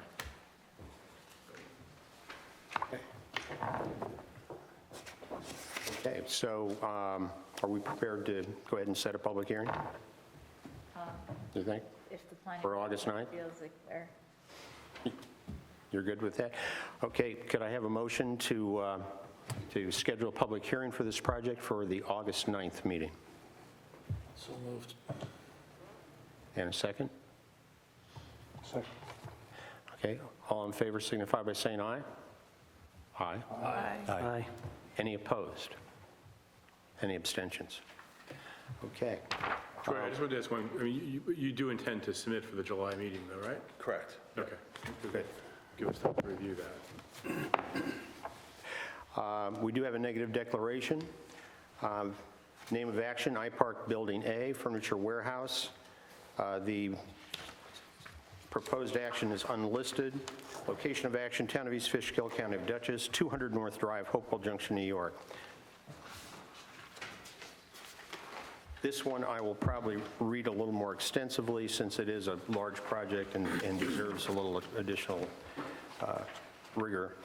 Okay, so are we prepared to go ahead and set a public hearing? Do you think?
If the planning.
For August 9th?
Feels like they're.
You're good with that? Okay, could I have a motion to schedule a public hearing for this project for the August 9th meeting?
So moved.
And a second?
Second.
Okay, all in favor signify by saying aye. Aye.
Aye.
Any opposed? Any abstentions? Okay.
Troy, I just wanted to ask one, I mean, you do intend to submit for the July meeting, though, right?
Correct.
Okay. Good. Give us time to review that.
We do have a negative declaration. Name of action, iPark Building A, Furniture Warehouse. The proposed action is unlisted. Location of action, Town of East Fishkill, County of Dutchess, 200 North Drive, Hopewell Junction, New York. This one I will probably read a little more extensively since it is a large project and deserves a little additional rigor.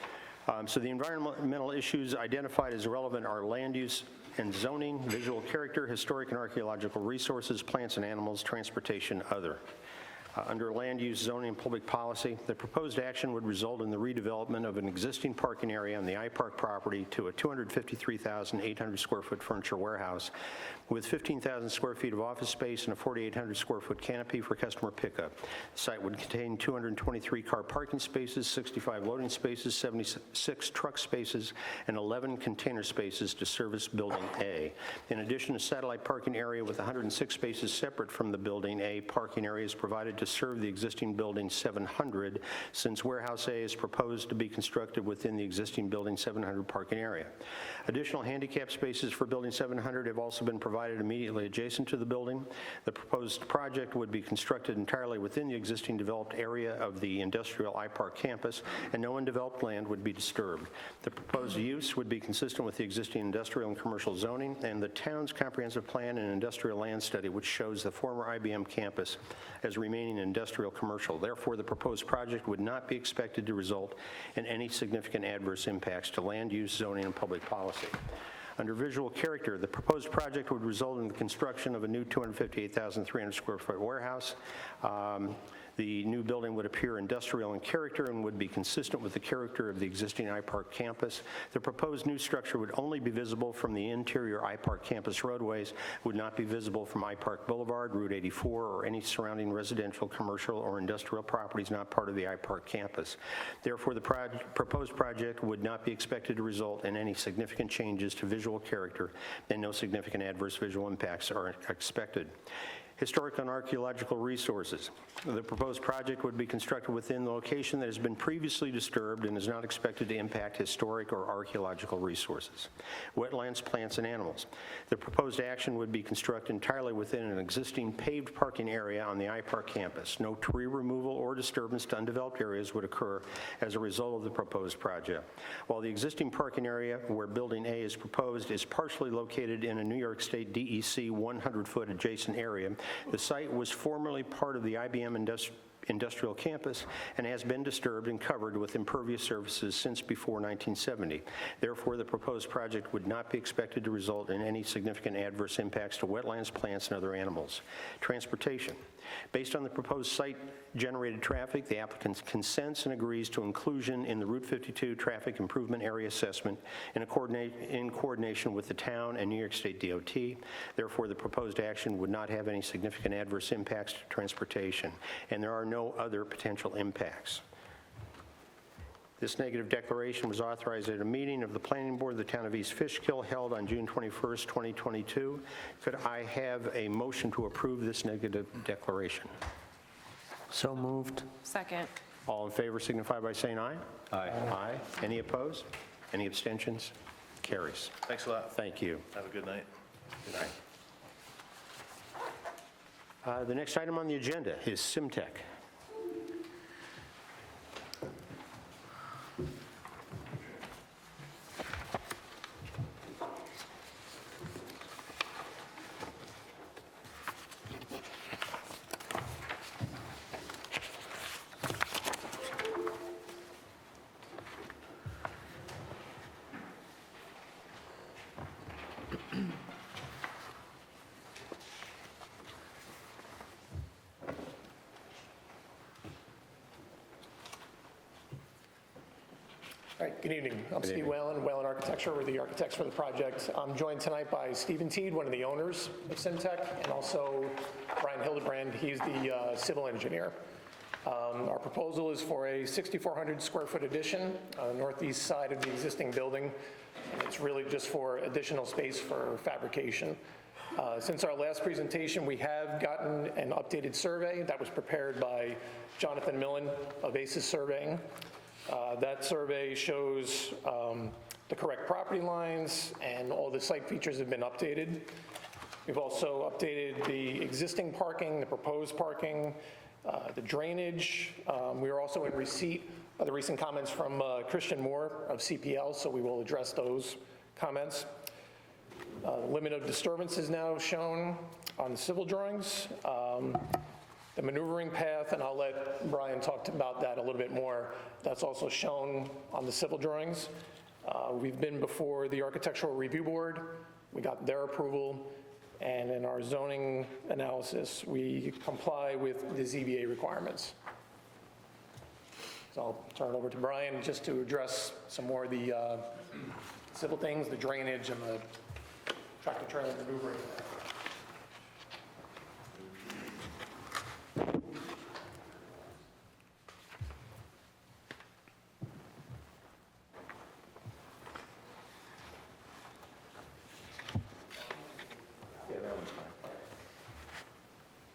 So the environmental issues identified as relevant are land use and zoning, visual character, historic and archaeological resources, plants and animals, transportation, other. Under land use, zoning, and public policy, the proposed action would result in the redevelopment of an existing parking area on the iPark property to a 253,800 square foot furniture warehouse with 15,000 square feet of office space and a 4,800 square foot canopy for customer pickup. The site would contain 223 car parking spaces, 65 loading spaces, 76 truck spaces, and 11 container spaces to service Building A. In addition, a satellite parking area with 106 spaces separate from the Building A parking area is provided to serve the existing Building 700, since Warehouse A is proposed to be constructed within the existing Building 700 parking area. Additional handicap spaces for Building 700 have also been provided immediately adjacent to the building. The proposed project would be constructed entirely within the existing developed area of the industrial iPark campus, and no undeveloped land would be disturbed. The proposed use would be consistent with the existing industrial and commercial zoning and the town's comprehensive plan and industrial land study, which shows the former IBM campus as remaining industrial commercial. Therefore, the proposed project would not be expected to result in any significant adverse impacts to land use, zoning, and public policy. Under visual character, the proposed project would result in the construction of a new 258,300 square foot warehouse. The new building would appear industrial in character and would be consistent with the character of the existing iPark campus. The proposed new structure would only be visible from the interior iPark campus roadways, would not be visible from iPark Boulevard, Route 84, or any surrounding residential, commercial, or industrial properties not part of the iPark campus. Therefore, the proposed project would not be expected to result in any significant changes to visual character, and no significant adverse visual impacts are expected. Historic and archaeological resources. The proposed project would be constructed within the location that has been previously disturbed and is not expected to impact historic or archaeological resources. Wetlands, plants, and animals. The proposed action would be constructed entirely within an existing paved parking area on the iPark campus. No tree removal or disturbance to undeveloped areas would occur as a result of the proposed project. While the existing parking area where Building A is proposed is partially located in a New York State DEC 100-foot adjacent area, the site was formerly part of the IBM industrial campus and has been disturbed and covered with impervious surfaces since before 1970. Therefore, the proposed project would not be expected to result in any significant adverse impacts to wetlands, plants, and other animals. Transportation. Based on the proposed site-generated traffic, the applicant consents and agrees to inclusion in the Route 52 Traffic Improvement Area Assessment in coordination with the town and New York State DOT. Therefore, the proposed action would not have any significant adverse impacts to transportation, and there are no other potential impacts. This negative declaration was authorized at a meeting of the Planning Board of the Town of East Fishkill held on June 21st, 2022. Could I have a motion to approve this negative declaration?
So moved.
Second.
All in favor signify by saying aye. Aye. Aye. Any opposed? Any abstentions? Carries.
Thanks a lot.
Thank you.
Have a good night.
Good night. The next item on the agenda is Simtech.
All right, good evening. I'm Steve Whalen, Whalen Architecture. We're the architects for the project. I'm joined tonight by Stephen Teed, one of the owners of Simtech, and also Brian Hildebrand. He's the civil engineer. Our proposal is for a 6,400 square foot addition on the northeast side of the existing building. And it's really just for additional space for fabrication. Since our last presentation, we have gotten an updated survey that was prepared by Jonathan Millen of ACES Surveying. That survey shows the correct property lines, and all the site features have been updated. We've also updated the existing parking, the proposed parking, the drainage. We are also in receipt of the recent comments from Christian Moore of CPL, so we will address those comments. Limit of disturbance is now shown on the civil drawings. The maneuvering path, and I'll let Brian talk about that a little bit more, that's also shown on the civil drawings. We've been before the Architectural Review Board. We got their approval, and in our zoning analysis, we comply with the ZBA requirements. So I'll turn it over to Brian just to address some more of the civil things, the drainage and the tractor trailer maneuvering.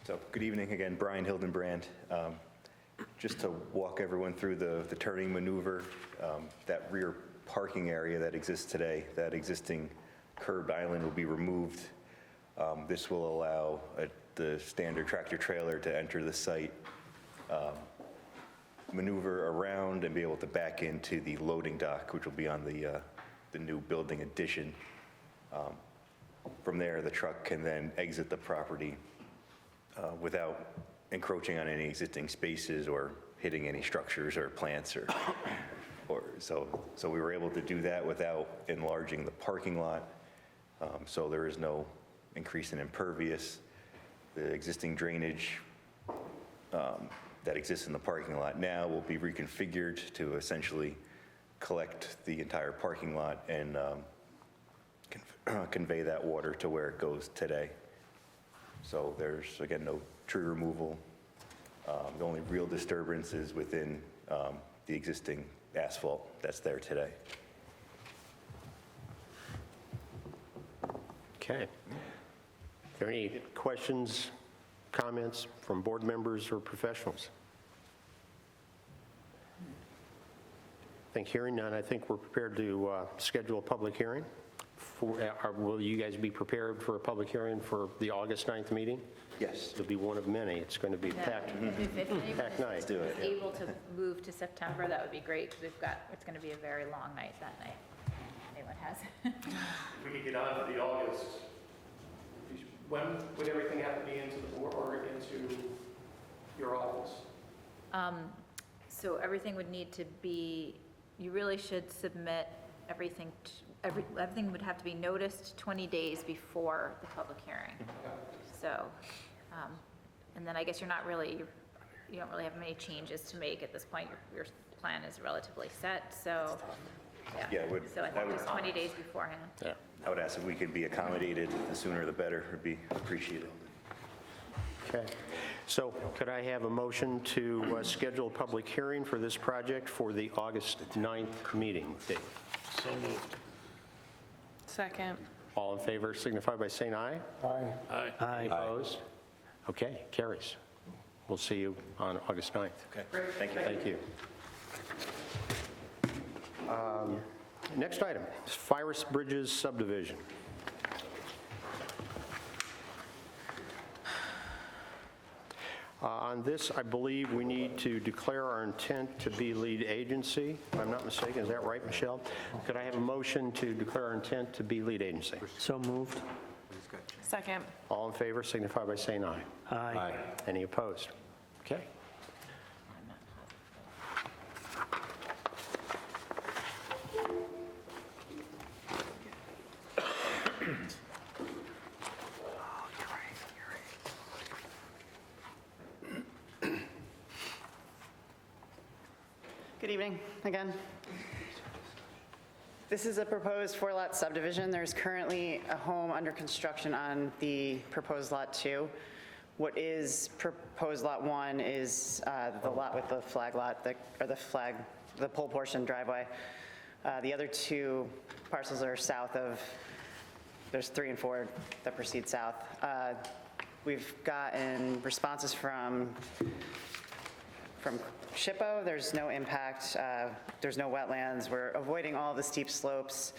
So, good evening again, Brian Hildenbrand. Just to walk everyone through the turning maneuver, that rear parking area that exists today, that existing curbed island will be removed. This will allow the standard tractor trailer to enter the site, maneuver around and be able to back into the loading dock, which will be on the new building addition. From there, the truck can then exit the property without encroaching on any existing spaces or hitting any structures or plants so we were able to do that without enlarging the parking lot. So there is no increase in impervious. The existing drainage that exists in the parking lot now will be reconfigured to essentially collect the entire parking lot and convey that water to where it goes today. So there's, again, no tree removal. The only real disturbance is within the existing asphalt that's there today.
Okay. Are there any questions, comments from board members or professionals? I think hearing none, I think we're prepared to schedule a public hearing. Will you guys be prepared for a public hearing for the August 9th meeting?
Yes.
It'll be one of many. It's going to be packed night.
If anyone is able to move to September, that would be great, because it's going to be a very long night that night. Anyone has?
We could get on to the August. When would everything have to be into the board or into your office?
So everything would need to be, you really should submit everything, everything would have to be noticed 20 days before the public hearing. So, and then I guess you don't really have many changes to make at this point. Your plan is relatively set, so,
Yeah,
so I think just 20 days beforehand.
Yeah.
I would ask if we could be accommodated, the sooner the better, would be appreciated.
Okay. So could I have a motion to schedule a public hearing for this project for the August 9th meeting date?
So moved.
Second.
All in favor signify by saying aye.
Aye.
Aye. Opposed? Okay, carries. We'll see you on August 9th.
Okay, thank you.
Thank you. Next item, Fires Bridges subdivision. On this, I believe we need to declare our intent to be lead agency, if I'm not mistaken. Is that right, Michelle? Could I have a motion to declare our intent to be lead agency?
So moved.
Second.
All in favor signify by saying aye.
Aye.
Any opposed? Okay.
Good evening, again. This is a proposed 4-lot subdivision. There's currently a home under construction on the proposed Lot 2. What is proposed Lot 1 is the lot with the flag lot, the pole portion driveway. The other two parcels are south of, there's 3 and 4 that proceed south. We've gotten responses from SHPO, there's no impact, there's no wetlands, we're avoiding all the steep slopes.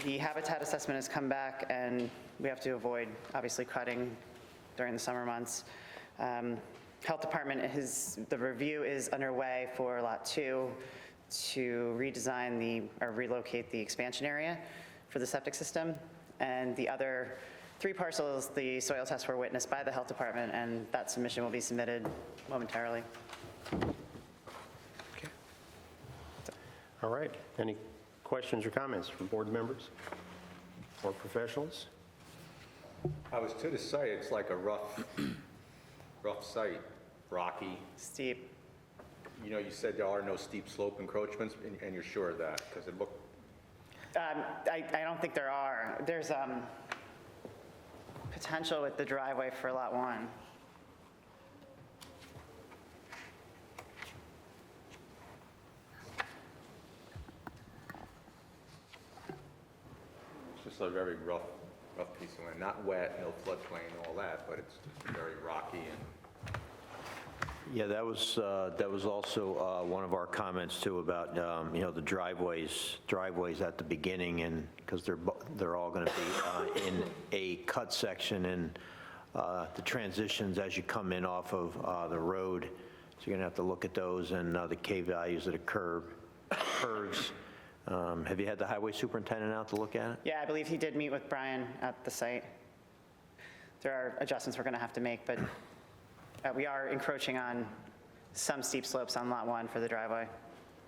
The habitat assessment has come back, and we have to avoid, obviously, cutting during the summer months. Health Department, the review is underway for Lot 2 to redesign or relocate the expansion area for the septic system. And the other 3 parcels, the soil tests were witnessed by the health department, and that submission will be submitted momentarily.
All right. Any questions or comments from board members or professionals?
I was to the site, it's like a rough site, rocky.
Steep.
You know, you said there are no steep slope encroachments, and you're sure of that? Because it looked,
I don't think there are. There's potential with the driveway for Lot 1.
it's just a very rough piece of land. Not wet, no floodplain, all that, but it's very rocky and
Yeah, that was also one of our comments too about, the driveways at the beginning, and because they're all going to be in a cut section, and the transitions as you come in off of the road, so you're going to have to look at those and the K values of the curves. Have you had the highway superintendent out to look at it?
Yeah, I believe he did meet with Brian at the site. There are adjustments we're going to have to make, but we are encroaching on some steep slopes on Lot 1 for the driveway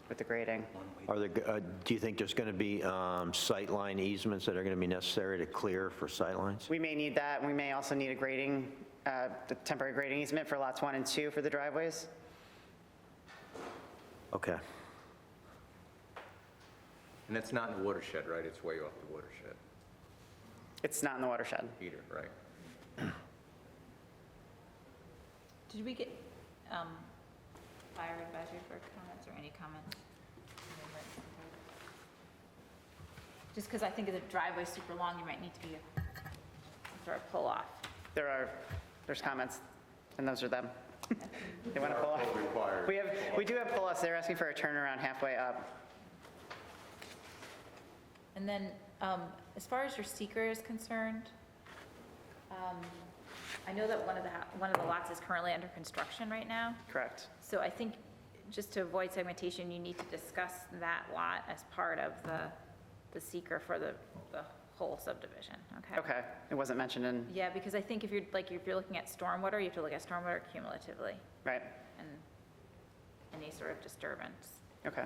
with the grading.
Do you think there's going to be sightline easements that are going to be necessary to clear for sightlines?
We may need that, and we may also need a grading, the temporary grading easement for Lots 1 and 2 for the driveways.
Okay.
And it's not in the watershed, right? It's way off the watershed.
It's not in the watershed.
Either, right?
Did we get fire advisory board comments or any comments? Just because I think the driveway's super long, you might need to be sort of pull off.
There's comments, and those are them. They want to pull off. We do have pull-offs. They're asking for a turnaround halfway up.
And then, as far as your seeker is concerned, I know that one of the lots is currently under construction right now.
Correct.
So I think, just to avoid segmentation, you need to discuss that lot as part of the seeker for the whole subdivision, okay?
Okay. It wasn't mentioned in,
Yeah, because I think if you're looking at stormwater, you have to look at stormwater cumulatively
right.
and any sort of disturbance.
Okay.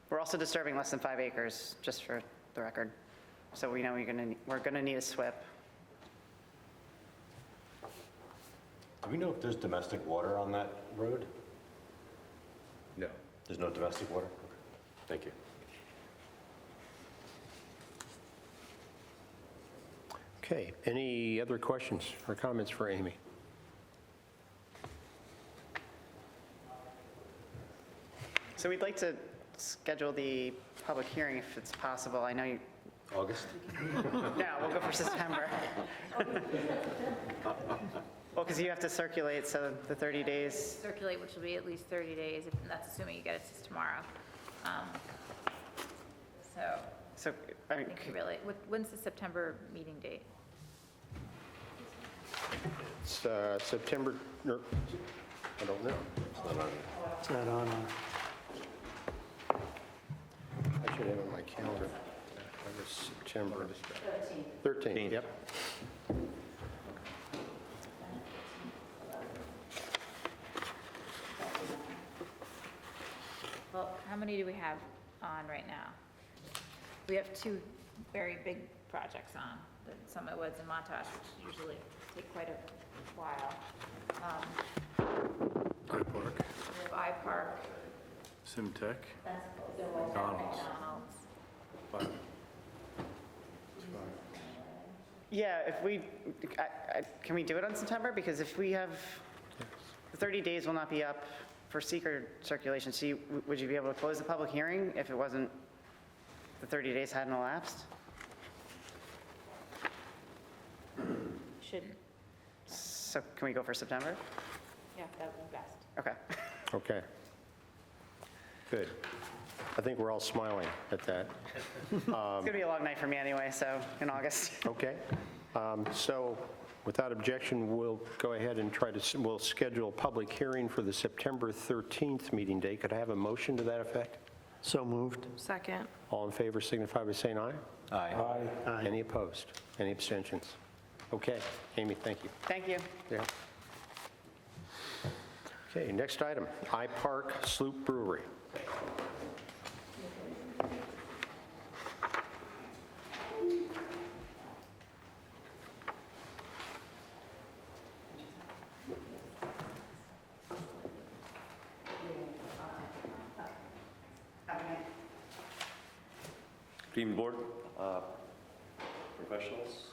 We're also disturbing less than 5 acres, just for the record. So we know we're going to need a SWIP.
Do we know if there's domestic water on that road?
No.
There's no domestic water? Thank you.
Okay, any other questions or comments for Amy?
So we'd like to schedule the public hearing if it's possible. I know you,
August?
no, we'll go for September. Well, because you have to circulate, so the 30 days.
Circulate, which will be at least 30 days, and that's assuming you get it tomorrow.
So,
I think you really, when's the September meeting date?
It's September, I don't know.
It's not on.
I should have it on my calendar. It was September 13th, yep.
Well, how many do we have on right now? We have 2 very big projects on, the Summit Woods and Montage, which usually take quite a while.
iPark,
We have iPark.
Simtech,
McDonald's.
Yeah, if we, can we do it on September? Because if we have, the 30 days will not be up for seeker circulation. So would you be able to close the public hearing if it wasn't, the 30 days hadn't elapsed?
Shouldn't,
So can we go for September?
yeah, that would be best.
Okay.
Okay. Good. I think we're all smiling at that.
It's going to be a long night for me anyway, so in August.
Okay. So without objection, we'll go ahead and we'll schedule a public hearing for the September 13th meeting date. Could I have a motion to that effect?
So moved.
Second.
All in favor signify by saying aye. Aye. Any opposed? Any abstentions? Okay, Amy, thank you.
Thank you.
Yeah. Okay, next item, iPark Sloop Brewery.
Good evening, Board, professionals.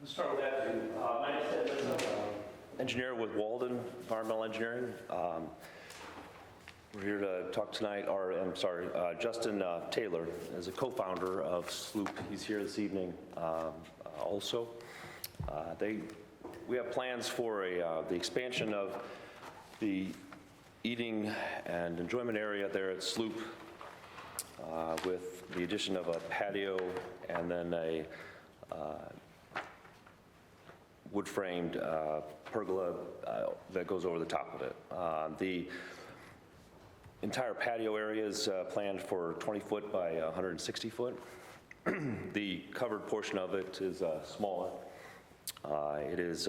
Let's start with that. My name is Ed Lizzo, engineer with Walden Environmental Engineering. We're here to talk tonight, Justin Taylor is a co-founder of Sloop. He's here this evening also. We have plans for the expansion of the eating and enjoyment area there at Sloop with the addition of a patio and then a wood-framed pergola that goes over the top of it. The entire patio area is planned for 20 foot by 160 foot. The covered portion of it is smaller. It is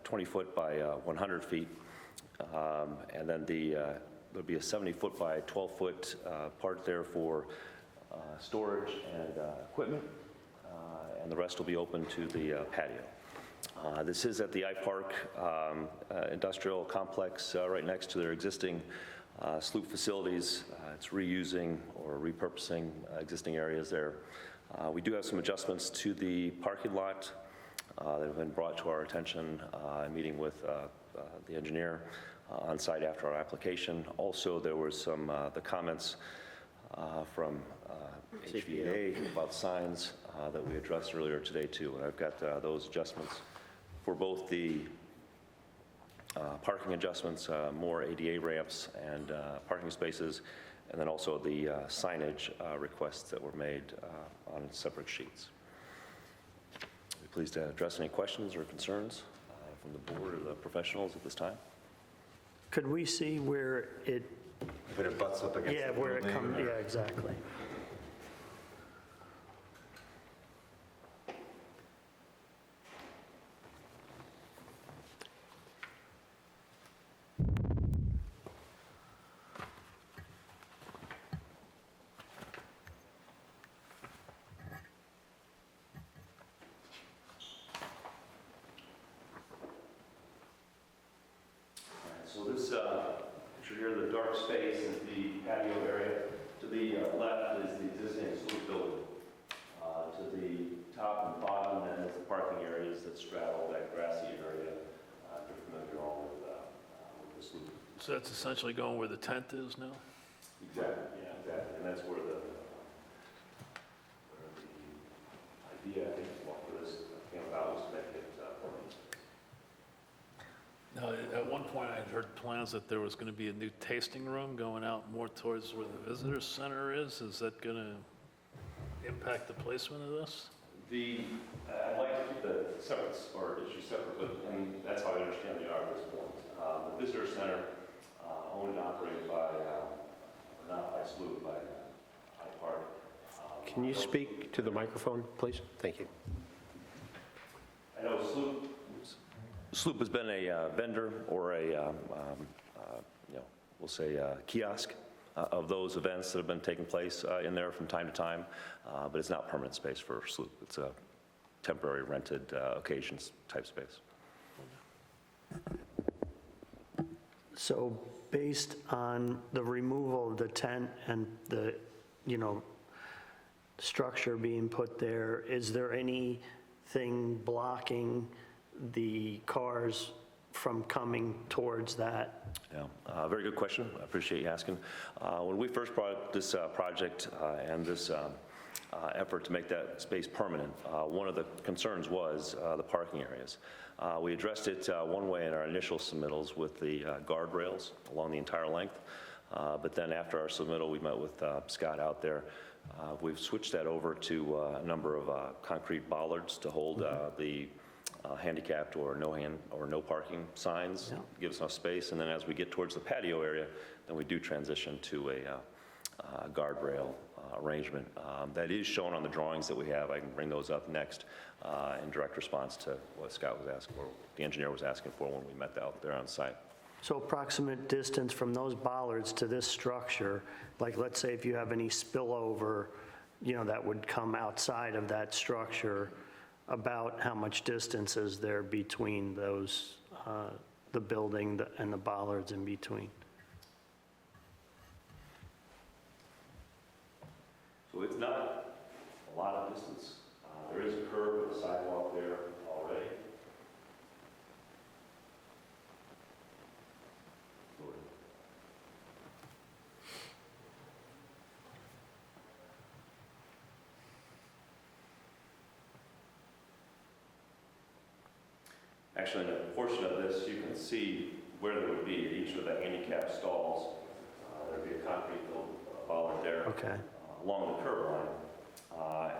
20 foot by 100 feet. And then there'll be a 70 foot by 12 foot part there for storage and equipment. And the rest will be open to the patio. This is at the iPark industrial complex right next to their existing Sloop facilities. It's reusing or repurposing existing areas there. We do have some adjustments to the parking lot that have been brought to our attention in meeting with the engineer on site after our application. Also, there was some the comments from HVA about signs that we addressed earlier today too, and I've got those adjustments for both the parking adjustments, more ADA ramps and parking spaces, and then also the signage requests that were made on separate sheets. I'd be pleased to address any questions or concerns from the board or the professionals at this time.
Could we see where it,
If it butts up against
yeah,
the
where it
building
comes,
or-
yeah, exactly.
So this picture here, the dark space is the patio area. To the left is the existing Sloop building. To the top and bottom then is the parking areas that straddle that grassy area. If you're familiar all with the Sloop.
So that's essentially going where the tent is now?
Exactly, yeah, exactly. And that's where the idea, I think, for this came about was to make it permanent.
Now, at one point, I had heard plans that there was going to be a new tasting room going out more towards where the visitor center is. Is that going to impact the placement of this?
I'd like to keep the separate, or issues separate, but that's how I understand they are at this point. The visitor center, owned and operated by, not by Sloop, by iPark.
Can you speak to the microphone, please? Thank you.
I know Sloop has been a vendor or a, we'll say kiosk of those events that have been taking place in there from time to time, but it's not permanent space for Sloop. It's a temporary rented occasions type space.
So based on the removal of the tent and the, structure being put there, is there anything blocking the cars from coming towards that?
Yeah, very good question. I appreciate you asking. When we first brought this project and this effort to make that space permanent, one of the concerns was the parking areas. We addressed it one way in our initial submittals with the guardrails along the entire length, but then after our submittal, we met with Scott out there. We've switched that over to a number of concrete bollards to hold the handicapped or no parking signs, give us enough space. And then as we get towards the patio area, then we do transition to a guardrail arrangement. That is shown on the drawings that we have. I can bring those up next in direct response to what Scott was asking, or the engineer was asking for when we met out there on site.
So approximate distance from those bollards to this structure, like let's say if you have any spillover, that would come outside of that structure, about how much distance is there between those, the building and the bollards in between?
So it's not a lot of distance. There is a curve with a sidewalk there already. Actually, in a portion of this, you can see where there would be at each of the handicap stalls. There'd be a concrete bollard there.
Okay.
Along the curb line,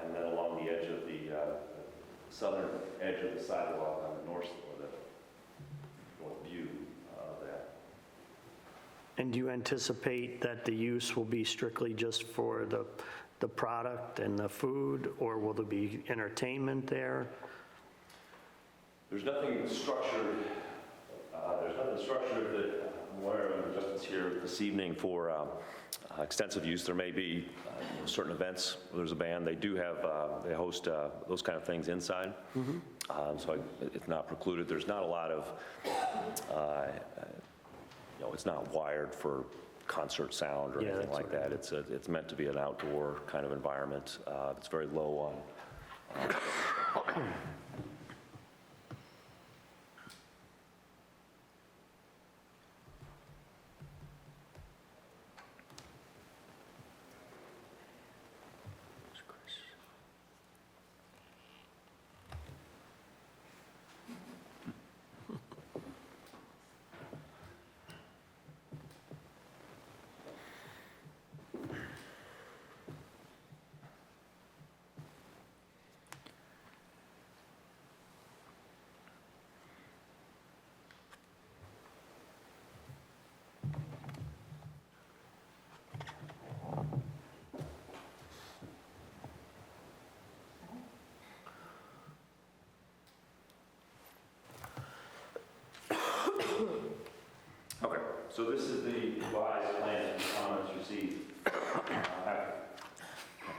and then along the edge of the southern edge of the sidewalk on the north view of that.
And do you anticipate that the use will be strictly just for the product and the food, or will there be entertainment there?
There's nothing structured. That I'm aware of. Justin's here this evening for extensive use. There may be certain events where there's a band. They do have, they host those kind of things inside. So it's not precluded. There's not a lot of, it's not wired for concert sound or anything like that. It's meant to be an outdoor kind of environment. It's very low on. Okay, so this is the revised plan and comments received. I'll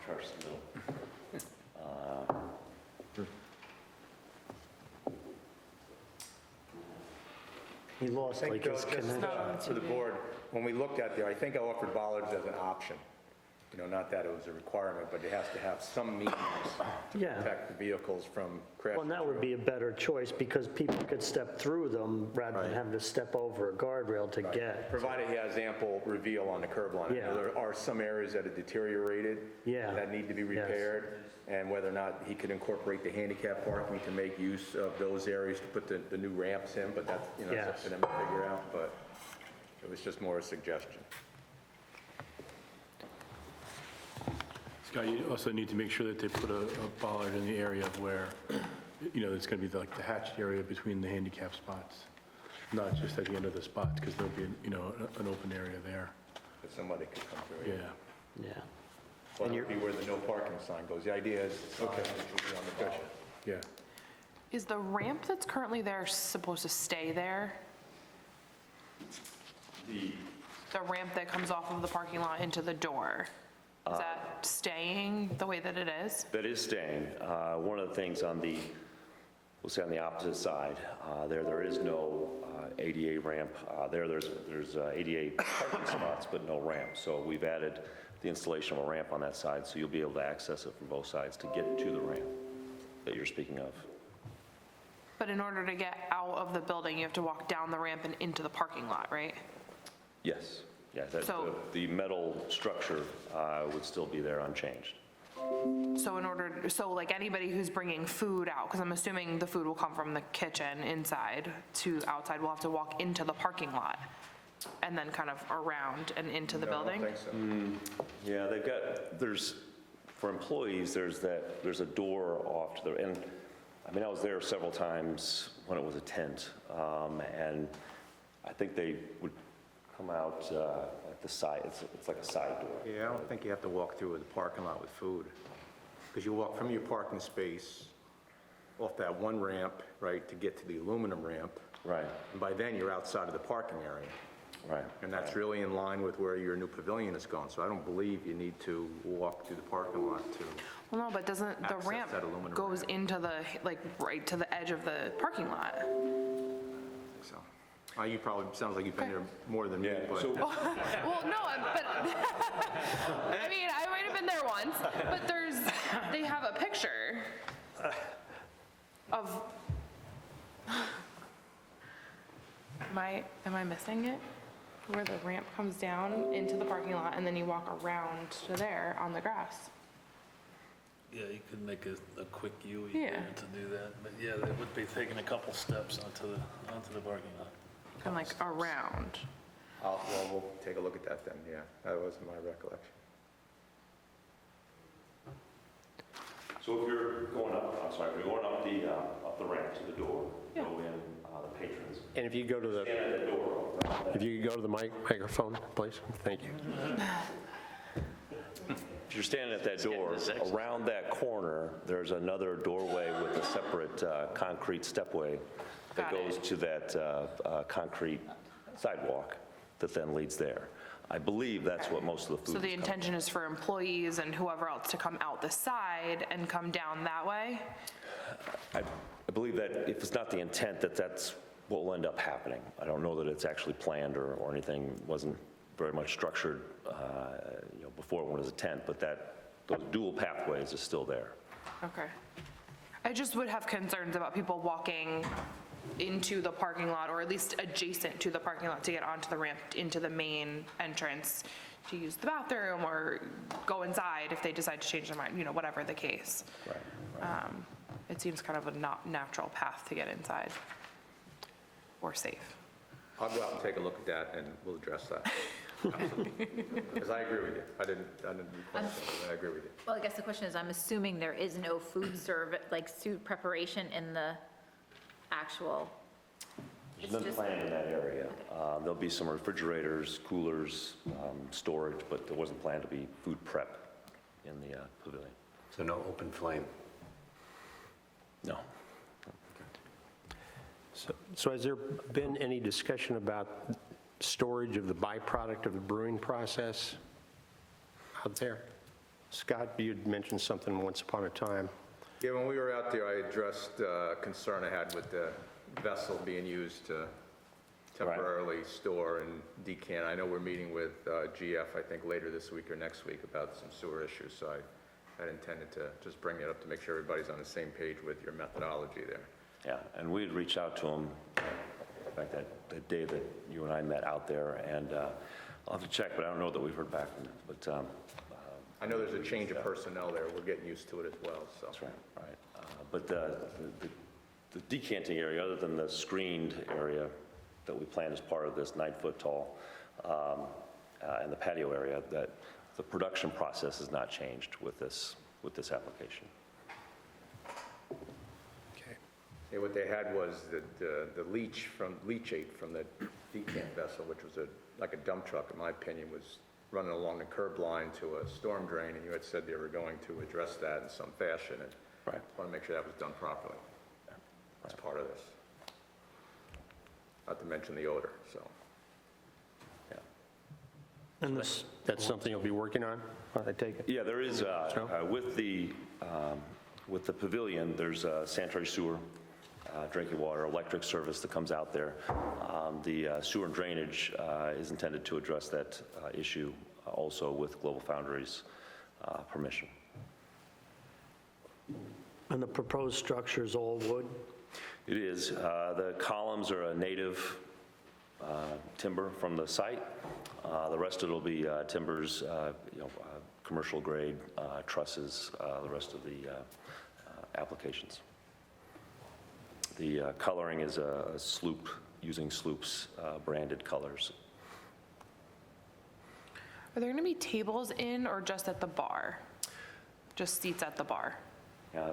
charge the middle.
He lost
I
like
think,
his
Bill, just
connection.
for the board, when we looked at there, I think I offered bollards as an option. Not that it was a requirement, but it has to have some means to
Yeah.
protect the vehicles from crashing.
Well, and that would be a better choice because people could step through them rather than having to step over a guardrail to get.
Provided he has ample reveal on the curb line. I know
Yeah.
there are some areas that are deteriorated.
Yeah.
That need to be
Yes.
repaired, and whether or not he could incorporate the handicap parking to make use of those areas to put the new ramps in, but that's, that's up
Yes.
to them to figure out, but it was just more a suggestion.
Scott, you also need to make sure that they put a bollard in the area where, it's going to be like the hatched area between the handicap spots, not just at the end of the spots, because there'll be, an open area there.
That somebody could come through.
Yeah.
Yeah.
Well, that would be where the no parking sign goes. The idea is the sign
Okay.
will be on the bollard.
Yeah.
Is the ramp that's currently there supposed to stay there? The ramp that comes off of the parking lot into the door? Is that staying the way that it is?
That is staying. One of the things on the, we'll say on the opposite side, there is no ADA ramp. There's ADA parking spots, but no ramp. So we've added the installation of a ramp on that side, so you'll be able to access it from both sides to get to the ramp that you're speaking of.
But in order to get out of the building, you have to walk down the ramp and into the parking lot, right?
Yes, yeah,
So-
the metal structure would still be there unchanged.
So like anybody who's bringing food out, because I'm assuming the food will come from the kitchen inside to outside, will have to walk into the parking lot and then kind of around and into the building?
I don't think so.
Yeah, for employees, there's a door off to the, and, I mean, I was there several times when it was a tent, and I think they would come out at the side, it's like a side door.
Yeah, I don't think you have to walk through the parking lot with food, because you walk from your parking space off that one ramp, right, to get to the aluminum ramp.
Right.
And by then, you're outside of the parking area.
Right.
And that's really in line with where your new pavilion is going, so I don't believe you need to walk through the parking lot to,
Well, no, but doesn't the
Access
ramp
that aluminum
goes
ramp.
into the, like, right to the edge of the parking lot?
so. You probably, sounds like you've been there more than me, but.
Well, no, but, I mean, I might have been there once, but they have a picture of, am I missing it? Where the ramp comes down into the parking lot and then you walk around to there on the grass?
Yeah, you could make a quick U
Yeah.
there to do that, but yeah, they would be taking a couple steps onto the parking lot.
And like around.
Well, we'll take a look at that then, yeah. That was my recollection.
So if you're going up, if you're going up the ramp to the door, go in, the patrons.
And if you go to the,
Stand at that door.
if you could go to the microphone, please, thank you.
If you're standing at that door, around that corner, there's another doorway with a separate concrete stepway that
Got it.
goes to that concrete sidewalk that then leads there. I believe that's what most of the food
So
is
the
coming.
intention is for employees and whoever else to come out the side and come down that way?
I believe that if it's not the intent, that's what will end up happening. I don't know that it's actually planned or anything, wasn't very much structured before when it was a tent, but those dual pathways is still there.
Okay. I just would have concerns about people walking into the parking lot, or at least adjacent to the parking lot to get onto the ramp into the main entrance to use the bathroom or go inside if they decide to change their mind, whatever the case.
Right.
It seems kind of a not natural path to get inside or safe.
I'll go out and take a look at that, and we'll address that. Because I agree with you. I didn't recall that, but I agree with you.
Well, I guess the question is, I'm assuming there is no food food preparation in the actual,
There's none planned in that area. There'll be some refrigerators, coolers, storage, but there wasn't planned to be food prep in the pavilion.
So no open flame?
No.
So has there been any discussion about storage of the byproduct of the brewing process out there? Scott, you had mentioned something once upon a time.
Yeah, when we were out there, I addressed a concern I had with the vessel being used to temporarily store and decant. I know we're meeting with GF, I think, later this week or next week about some sewer issues, so I had intended to just bring it up to make sure everybody's on the same page with your methodology there.
Yeah, and we had reached out to them, in fact, that day that you and I met out there, and I'll have to check, but I don't know that we've heard back from them. But
I know there's a change of personnel there. We're getting used to it as well, so.
that's right. But the decanting area, other than the screened area that we planned as part of this 9-foot tall, and the patio area, that the production process has not changed with this application.
Yeah, what they had was the leachate from the decant vessel, which was like a dump truck, in my opinion, was running along the curb line to a storm drain, and you had said they were going to address that in some fashion, and
Right.
I want to make sure that was done properly as part of this. Not to mention the odor, so.
And that's something you'll be working on, I take it?
Yeah, there is, with the pavilion, there's sanitary sewer, drinking water, electric service that comes out there. The sewer and drainage is intended to address that issue also with Global Foundries' permission.
And the proposed structure is all wood?
It is. The columns are a native timber from the site. The rest of it will be timbers, commercial grade trusses, the rest of the applications. The coloring is a sloop, using Sloop's branded colors.
Are there going to be tables in or just at the bar? Just seats at the bar?
Yeah,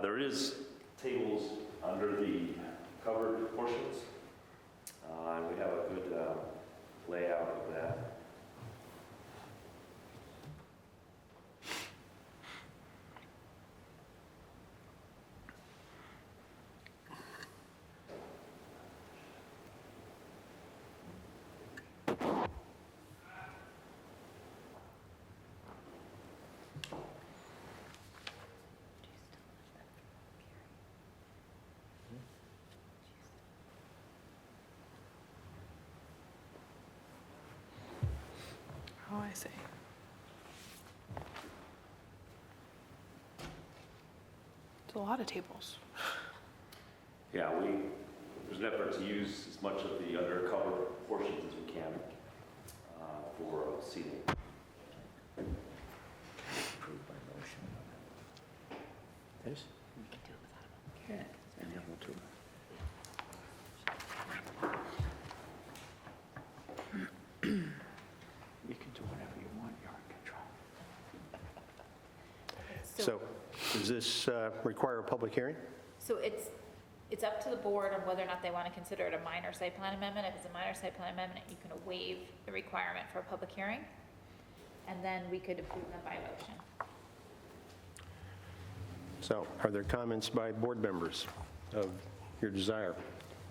there is tables under the covered portions, and we have a good layout of that.
Oh, I see. It's a lot of tables.
Yeah, there's an effort to use as much of the undercover portions as we can for seating.
Approved by motion. This? We can do it without a motion. Yeah. And the other one too. You can do whatever you want, you're in control.
So does this require a public hearing?
So it's up to the board on whether or not they want to consider it a minor site plan amendment. If it's a minor site plan amendment, you can waive the requirement for a public hearing, and then we could approve them by motion.
So are there comments by board members of your desire?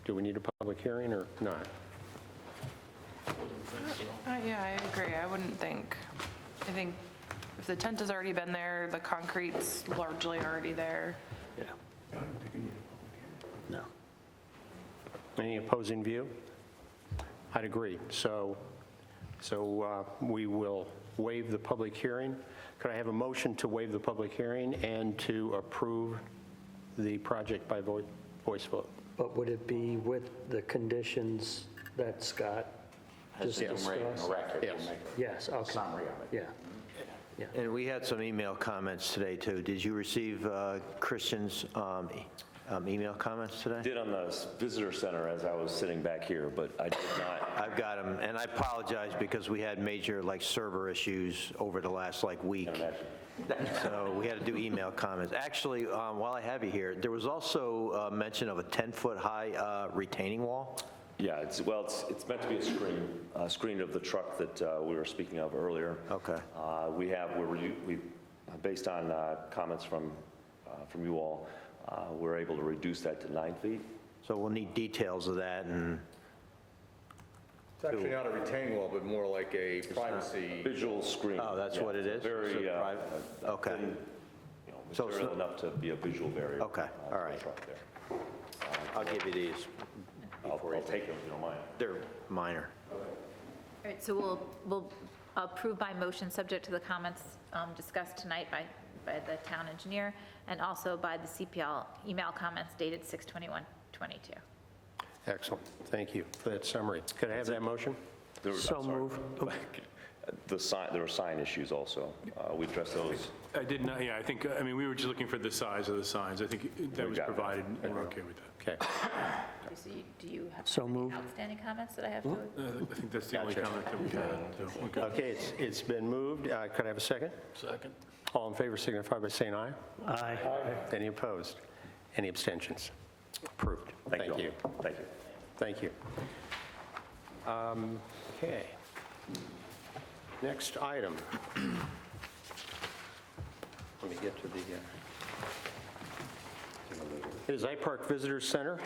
Do we need a public hearing or not?
Yeah, I agree. I think if the tent has already been there, the concrete's largely already there.
Yeah. No.
Any opposing view? I'd agree. So we will waive the public hearing. Could I have a motion to waive the public hearing and to approve the project by voice vote?
But would it be with the conditions that Scott just discussed?
Yes.
Yes, okay. Yeah.
And we had some email comments today, too. Did you receive Christian's email comments today?
Did on the visitor center as I was sitting back here, but I did not.
I've got them, and I apologize because we had major, server issues over the last, week. So we had to do email comments. Actually, while I have you here, there was also a mention of a 10-foot high retaining wall.
Yeah, it's meant to be a screen of the truck that we were speaking of earlier.
Okay.
We based on comments from you all, we're able to reduce that to 9 feet.
So we'll need details of that, and
It's actually not a retaining wall, but more like a privacy.
Visual screen.
Oh, that's what it is?
Very,
okay.
thin,
So it's
material
not-
enough to be a visual barrier.
Okay, all right.
for the truck there.
I'll give you these.
I'll take them if you don't mind.
They're minor.
All right, so we'll approve by motion, subject to the comments discussed tonight by the town engineer, and also by the CPL email comments dated 6/21/22.
Excellent. Thank you for that summary. Could I have that motion?
So move.
There were sign issues also. We addressed those.
I did not, yeah, we were just looking for the size of the signs. I think that was
got it.
provided, and we're okay with that.
Okay.
So do you have
So
any
moved.
outstanding comments that I have to?
I think that's the only
Gotcha.
comment that we had. So we're good.
Okay, it's been moved. Could I have a second?
Second?
All in favor signify by saying aye.
Aye.
Any opposed? Any abstentions? Approved. Thank you.
Thank you.
Thank you. Okay. Next item. Let me get to the, it is iPark Visitor Center.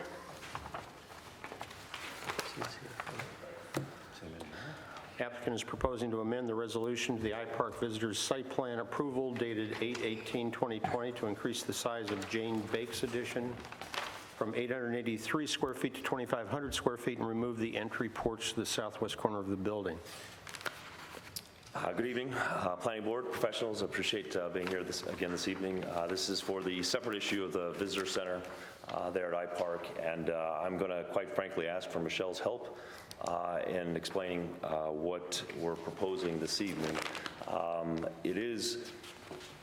Applicant is proposing to amend the resolution to the iPark Visitors Site Plan Approval dated 8/18/2020 to increase the size of Jane Bakes Edition from 883 square feet to 2,500 square feet and remove the entry porch to the southwest corner of the building.
Good evening, Planning Board professionals. I appreciate being here this evening. This is for the separate issue of the visitor center there at iPark, and I'm going to, quite frankly, ask for Michelle's help in explaining what we're proposing this evening. It is,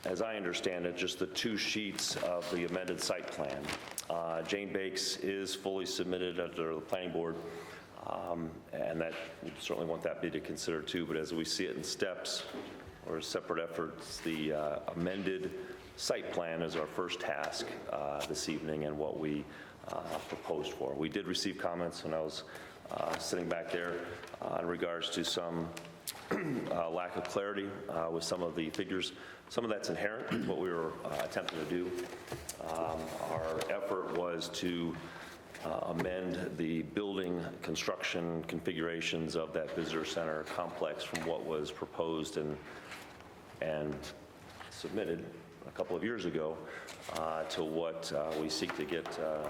as I understand it, just the 2 sheets of the amended site plan. Jane Bakes is fully submitted under the Planning Board. And that, we certainly want that be to consider too, but as we see it in steps or separate efforts, the amended site plan is our first task this evening and what we proposed for. We did receive comments when I was sitting back there in regards to some lack of clarity with some of the figures. Some of that's inherent in what we were attempting to do. Our effort was to amend the building construction configurations of that visitor center complex from what was proposed and submitted a couple of years ago to what we seek to get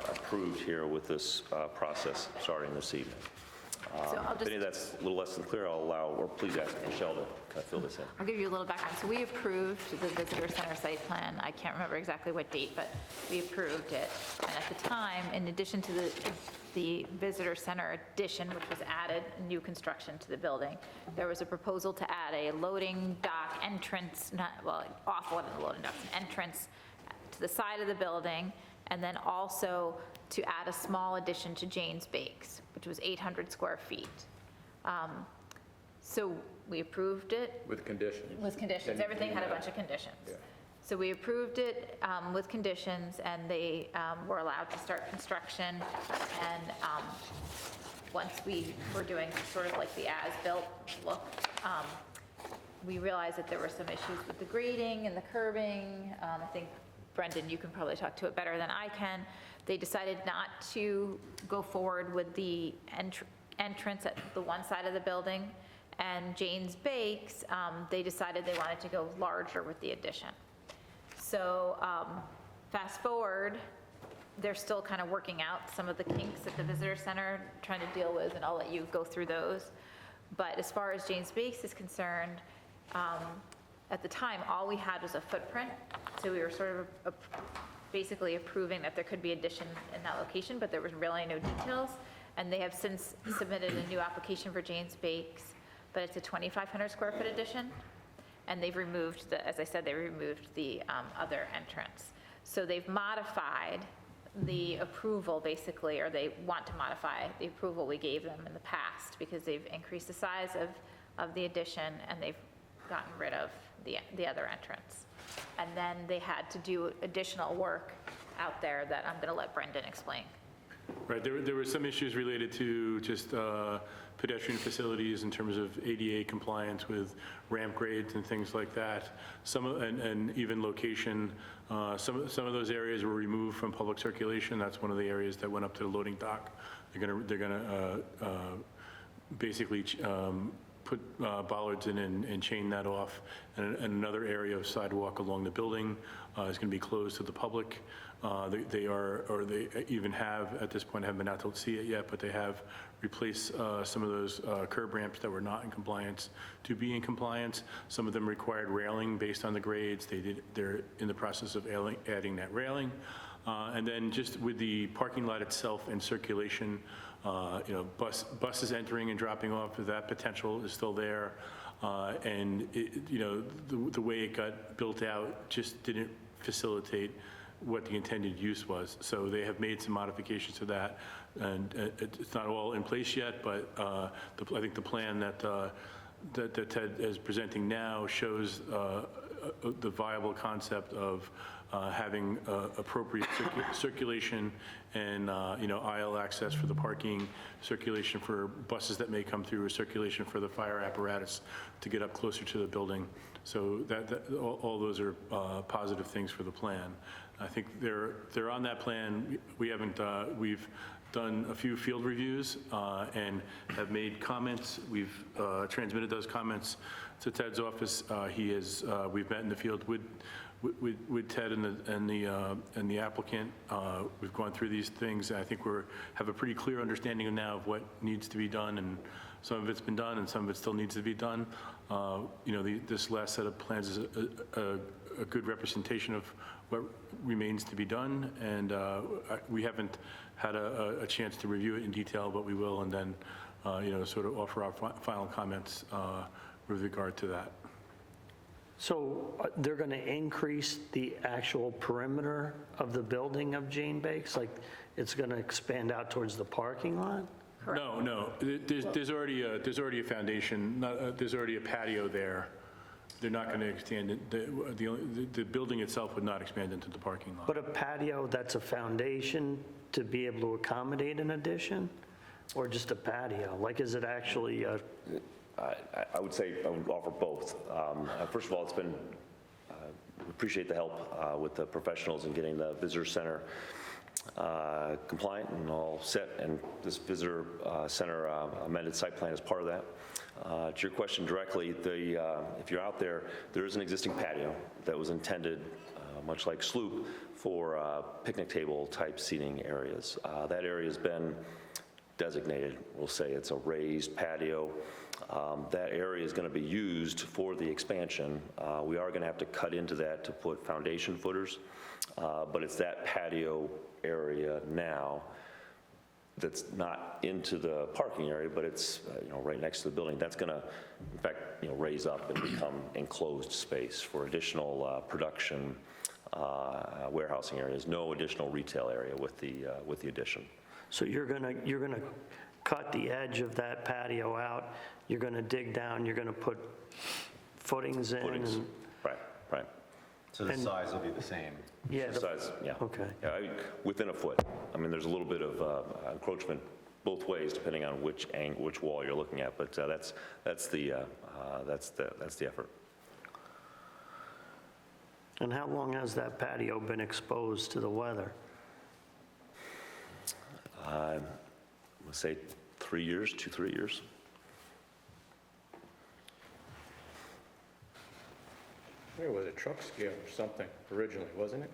approved here with this process starting this evening. If any of that's a little less than clear, I'll allow, or please ask Michelle to kind of fill this in.
I'll give you a little background. So we approved the visitor center site plan. I can't remember exactly what date, but we approved it. And at the time, in addition to the visitor center addition, which was added, new construction to the building, there was a proposal to add a loading dock entrance, off one of the loading docks, an entrance to the side of the building, and then also to add a small addition to Jane's Bakes, which was 800 square feet. So we approved it.
With conditions.
With conditions. Everything had a bunch of conditions.
Yeah.
So we approved it with conditions, and they were allowed to start construction. And once we were doing sort of like the as-built look, we realized that there were some issues with the grading and the curbing. I think, Brendan, you can probably talk to it better than I can. They decided not to go forward with the entrance at the one side of the building. And Jane's Bakes, they decided they wanted to go larger with the addition. So fast forward, they're still kind of working out some of the kinks at the visitor center, trying to deal with, and I'll let you go through those. But as far as Jane's Bakes is concerned, at the time, all we had was a footprint. So we were sort of basically approving that there could be addition in that location, but there was really no details. And they have since submitted a new application for Jane's Bakes, but it's a 2,500 square foot addition. And they've removed as I said, they removed the other entrance. So they've modified the approval basically, or they want to modify the approval we gave them in the past because they've increased the size of the addition and they've gotten rid of the other entrance. And then they had to do additional work out there that I'm going to let Brendan explain.
Right, there were some issues related to just pedestrian facilities in terms of ADA compliance with ramp grades and things like that. And even location. Some of those areas were removed from public circulation. That's one of the areas that went up to the loading dock. They're gonna basically put bollards in and chain that off. And another area of sidewalk along the building is going to be closed to the public. They even have, at this point, haven't been out to see it yet, but they have replaced some of those curb ramps that were not in compliance to be in compliance. Some of them required railing based on the grades. They're in the process of adding that railing. And then just with the parking lot itself and circulation, buses entering and dropping off, that potential is still there. And the way it got built out just didn't facilitate what the intended use was. So they have made some modifications to that, and it's not all in place yet, but I think the plan that Ted is presenting now shows the viable concept of having appropriate circulation and aisle access for the parking, circulation for buses that may come through, or circulation for the fire apparatus to get up closer to the building. So all those are positive things for the plan. I think they're on that plan. We've done a few field reviews and have made comments. We've transmitted those comments to Ted's office. We've met in the field with Ted and the applicant, we've gone through these things. I think have a pretty clear understanding now of what needs to be done, and some of it's been done and some of it still needs to be done. This last set of plans is a good representation of what remains to be done, and we haven't had a chance to review it in detail, but we will, and then sort of offer our final comments with regard to that.
So they're going to increase the actual perimeter of the building of Jane Bakes? Like, it's going to expand out towards the parking lot?
No. There's already a foundation. There's already a patio there. They're not going to extend it. The building itself would not expand into the parking lot.
But a patio, that's a foundation to be able to accommodate an addition? Or just a patio? Like, is it actually a...
I would say I would offer both. First of all, it's been, we appreciate the help with the professionals in getting the visitor center compliant and all set, and this visitor center amended site plan is part of that. To your question directly, if you're out there, there is an existing patio that was intended, much like Sloop, for picnic table type seating areas. That area has been designated. We'll say it's a raised patio. That area is going to be used for the expansion. We are going to have to cut into that to put foundation footers, but it's that patio area now that's not into the parking area, but it's right next to the building. That's going to, in fact, raise up and become enclosed space for additional production warehousing areas. No additional retail area with the addition.
So you're gonna cut the edge of that patio out, you're gonna dig down, you're gonna put footings in?
Footings,
and-
right.
So the size will be the same?
Yeah.
The size, yeah.
Okay.
Yeah, within a foot. I mean, there's a little bit of encroachment both ways, depending on which wall you're looking at, but that's the effort.
And how long has that patio been exposed to the weather?
Let's say 3 years, 2-3 years.
There was a truck scale or something originally, wasn't it?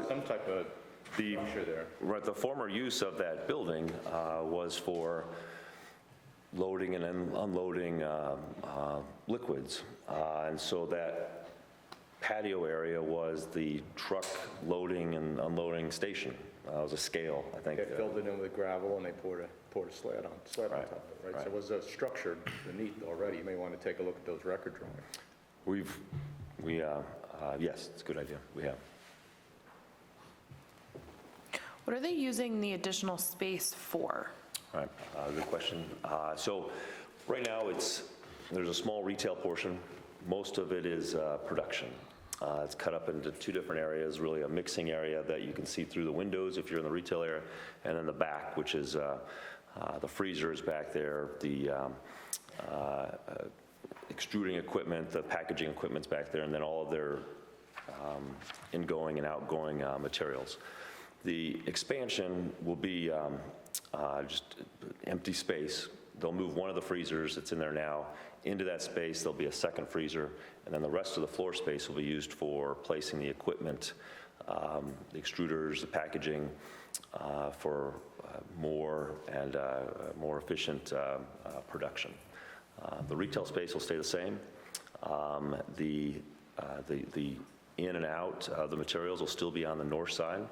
Some type of structure there.
Right, the former use of that building was for loading and unloading liquids. And so that patio area was the truck loading and unloading station. It was a scale, I think.
They filled it in with gravel and they poured a slab on top of it, right? So it was structured beneath already. You may want to take a look at those record drawings.
Yes, it's a good idea. We have.
What are they using the additional space for?
All right, good question. So right now, there's a small retail portion. Most of it is production. It's cut up into two different areas, really a mixing area that you can see through the windows if you're in the retail area, and then the back, which is the freezer is back there, the extruding equipment, the packaging equipment's back there, and then all of their ingoing and outgoing materials. The expansion will be just empty space. They'll move one of the freezers that's in there now into that space. There'll be a second freezer, and then the rest of the floor space will be used for placing the equipment, the extruders, the packaging, for more and more efficient production. The retail space will stay the same. The in and out of the materials will still be on the north side,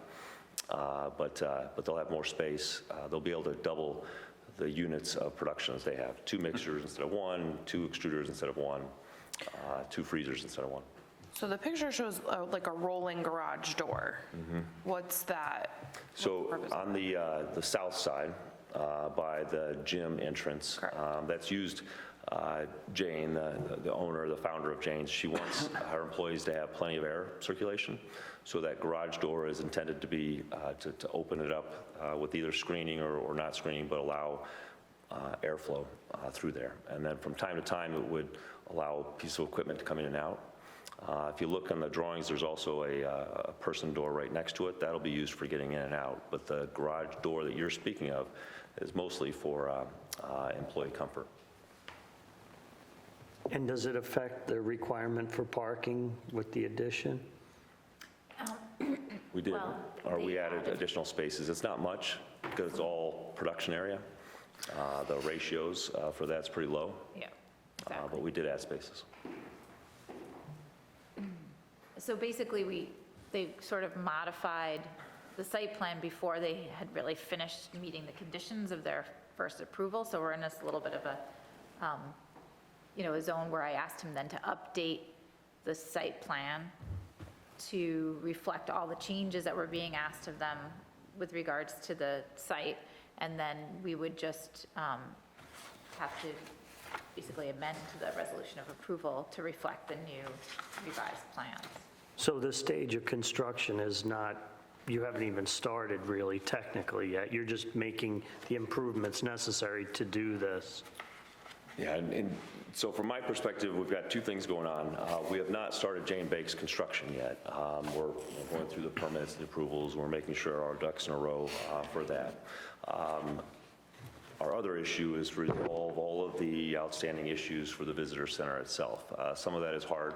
but they'll have more space. They'll be able to double the units of production as they have. 2 mixers instead of 1, 2 extruders instead of 1, 2 freezers instead of 1.
So the picture shows like a rolling garage door. What's that?
So on the south side, by the gym entrance, that's used, Jane, the owner, the founder of Jane's, she wants her employees to have plenty of air circulation. So that garage door is intended to be, to open it up with either screening or not screening, but allow airflow through there. And then from time to time, it would allow a piece of equipment to come in and out. If you look on the drawings, there's also a person door right next to it. That'll be used for getting in and out. But the garage door that you're speaking of is mostly for employee comfort.
And does it affect the requirement for parking with the addition?
We did,
Well,
or we
they
added additional spaces. It's not much, because it's all production area. The ratios for that's pretty low,
Yeah,
but
exactly.
we did add spaces.
So basically, they sort of modified the site plan before they had really finished meeting the conditions of their first approval. So we're in this little bit of a, a zone where I asked him then to update the site plan to reflect all the changes that were being asked of them with regards to the site. And then we would just have to basically amend the resolution of approval to reflect the new revised plans.
So the stage of construction is not, you haven't even started really technically yet. You're just making the improvements necessary to do this.
Yeah, and so from my perspective, we've got two things going on. We have not started Jane Bake's construction yet. We're going through the permits and approvals. We're making sure our ducks in a row for that. Our other issue is to resolve all of the outstanding issues for the visitor center itself. Some of that is hard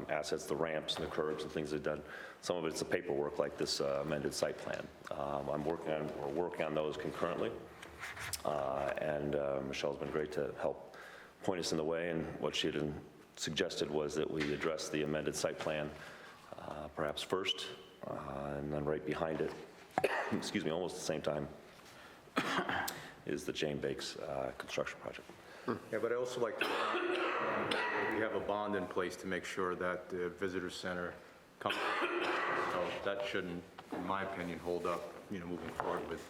assets, the ramps and the curbs and things they've done. Some of it's the paperwork like this amended site plan. We're working on those concurrently. And Michelle's been great to help point us in the way, and what she had suggested was that we address the amended site plan perhaps first, and then right behind it, excuse me, almost at the same time, is the Jane Bake's construction project.
Yeah, but I also like to, we have a bond in place to make sure that the visitor center comes, so that shouldn't, in my opinion, hold up, moving forward with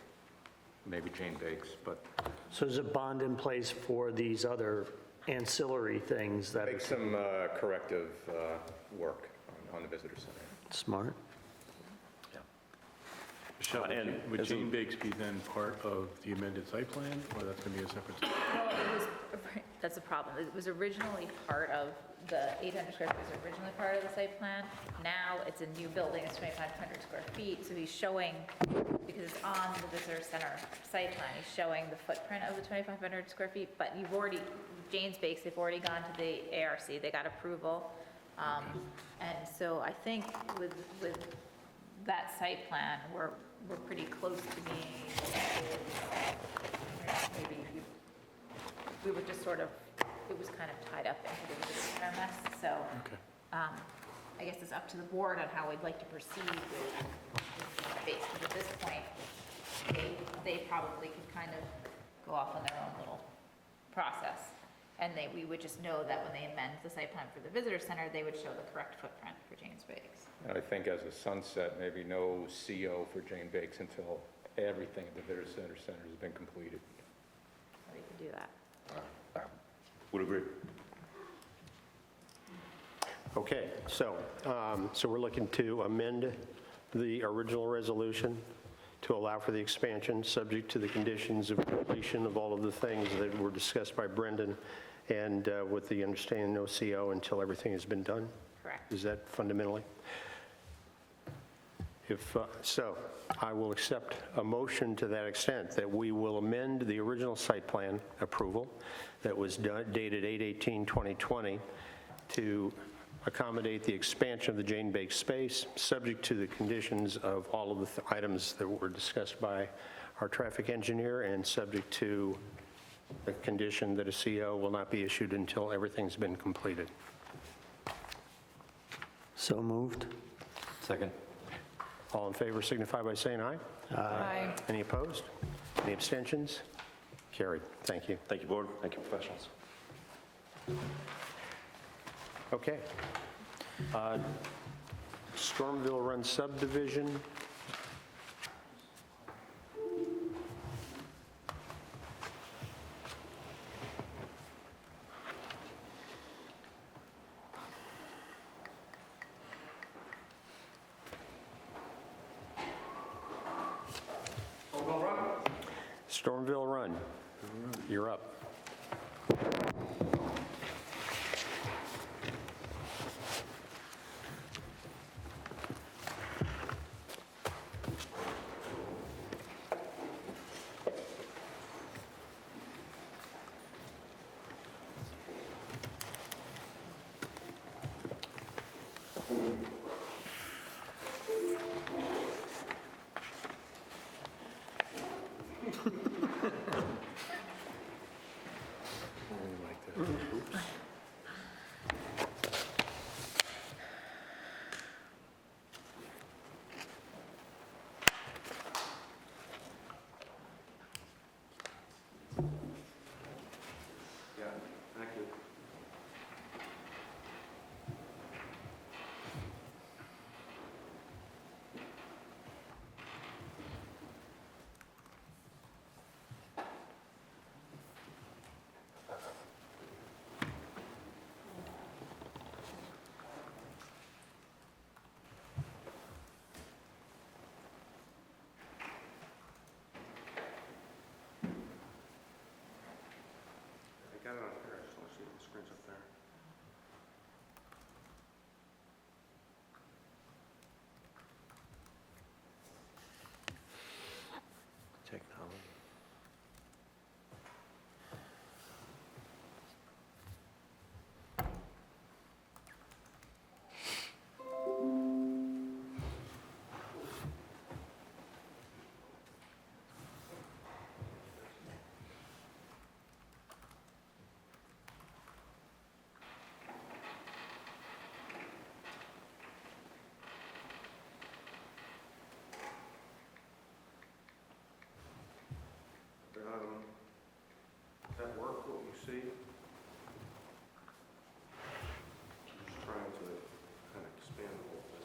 maybe Jane Bakes, but.
So there's a bond in place for these other ancillary things that
Make
are
some corrective work on the visitor center.
smart?
Michelle, would Jane Bakes be then part of the amended site plan, or that's going to be a separate?
Well, that's the problem. It was originally part of, the 800 square feet was originally part of the site plan. Now it's a new building, it's 2,500 square feet, so he's showing, because it's on the visitor center site plan, he's showing the footprint of the 2,500 square feet, but you've already, Jane's Bakes, they've already gone to the ARC, they got approval. And so I think with that site plan, we're pretty close to being, maybe we were just sort of, it was kind of tied up into the visitor center mess, so I guess it's up to the board on how we'd like to proceed with Bakes, because at this point, they probably could kind of go off on their own little process. And we would just know that when they amend the site plan for the visitor center, they would show the correct footprint for Jane's Bakes.
And I think as a sunset, maybe no CO for Jane Bakes until everything at the visitor center has been completed.
So we could do that.
Would agree.
Okay, so we're looking to amend the original resolution to allow for the expansion, subject to the conditions of completion of all of the things that were discussed by Brendan, and with the understanding no CO until everything has been done?
Correct.
Is that fundamentally? If so, I will accept a motion to that extent, that we will amend the original site plan approval that was dated 8/18/2020 to accommodate the expansion of the Jane Bakes space, subject to the conditions of all of the items that were discussed by our traffic engineer, and subject to the condition that a CO will not be issued until everything's been completed.
So moved.
Second.
All in favor signify by saying aye.
Aye.
Any opposed? Any abstentions? Carried. Thank you.
Thank you, board. Thank you, professionals.
Okay. Stormville Run subdivision. Stormville Run. You're up.
Yeah, thank you. I got it on here, I just want to see if the screen's up there.
Technology.
Does that work, what you see? I'm just trying to kind of expand a little bit.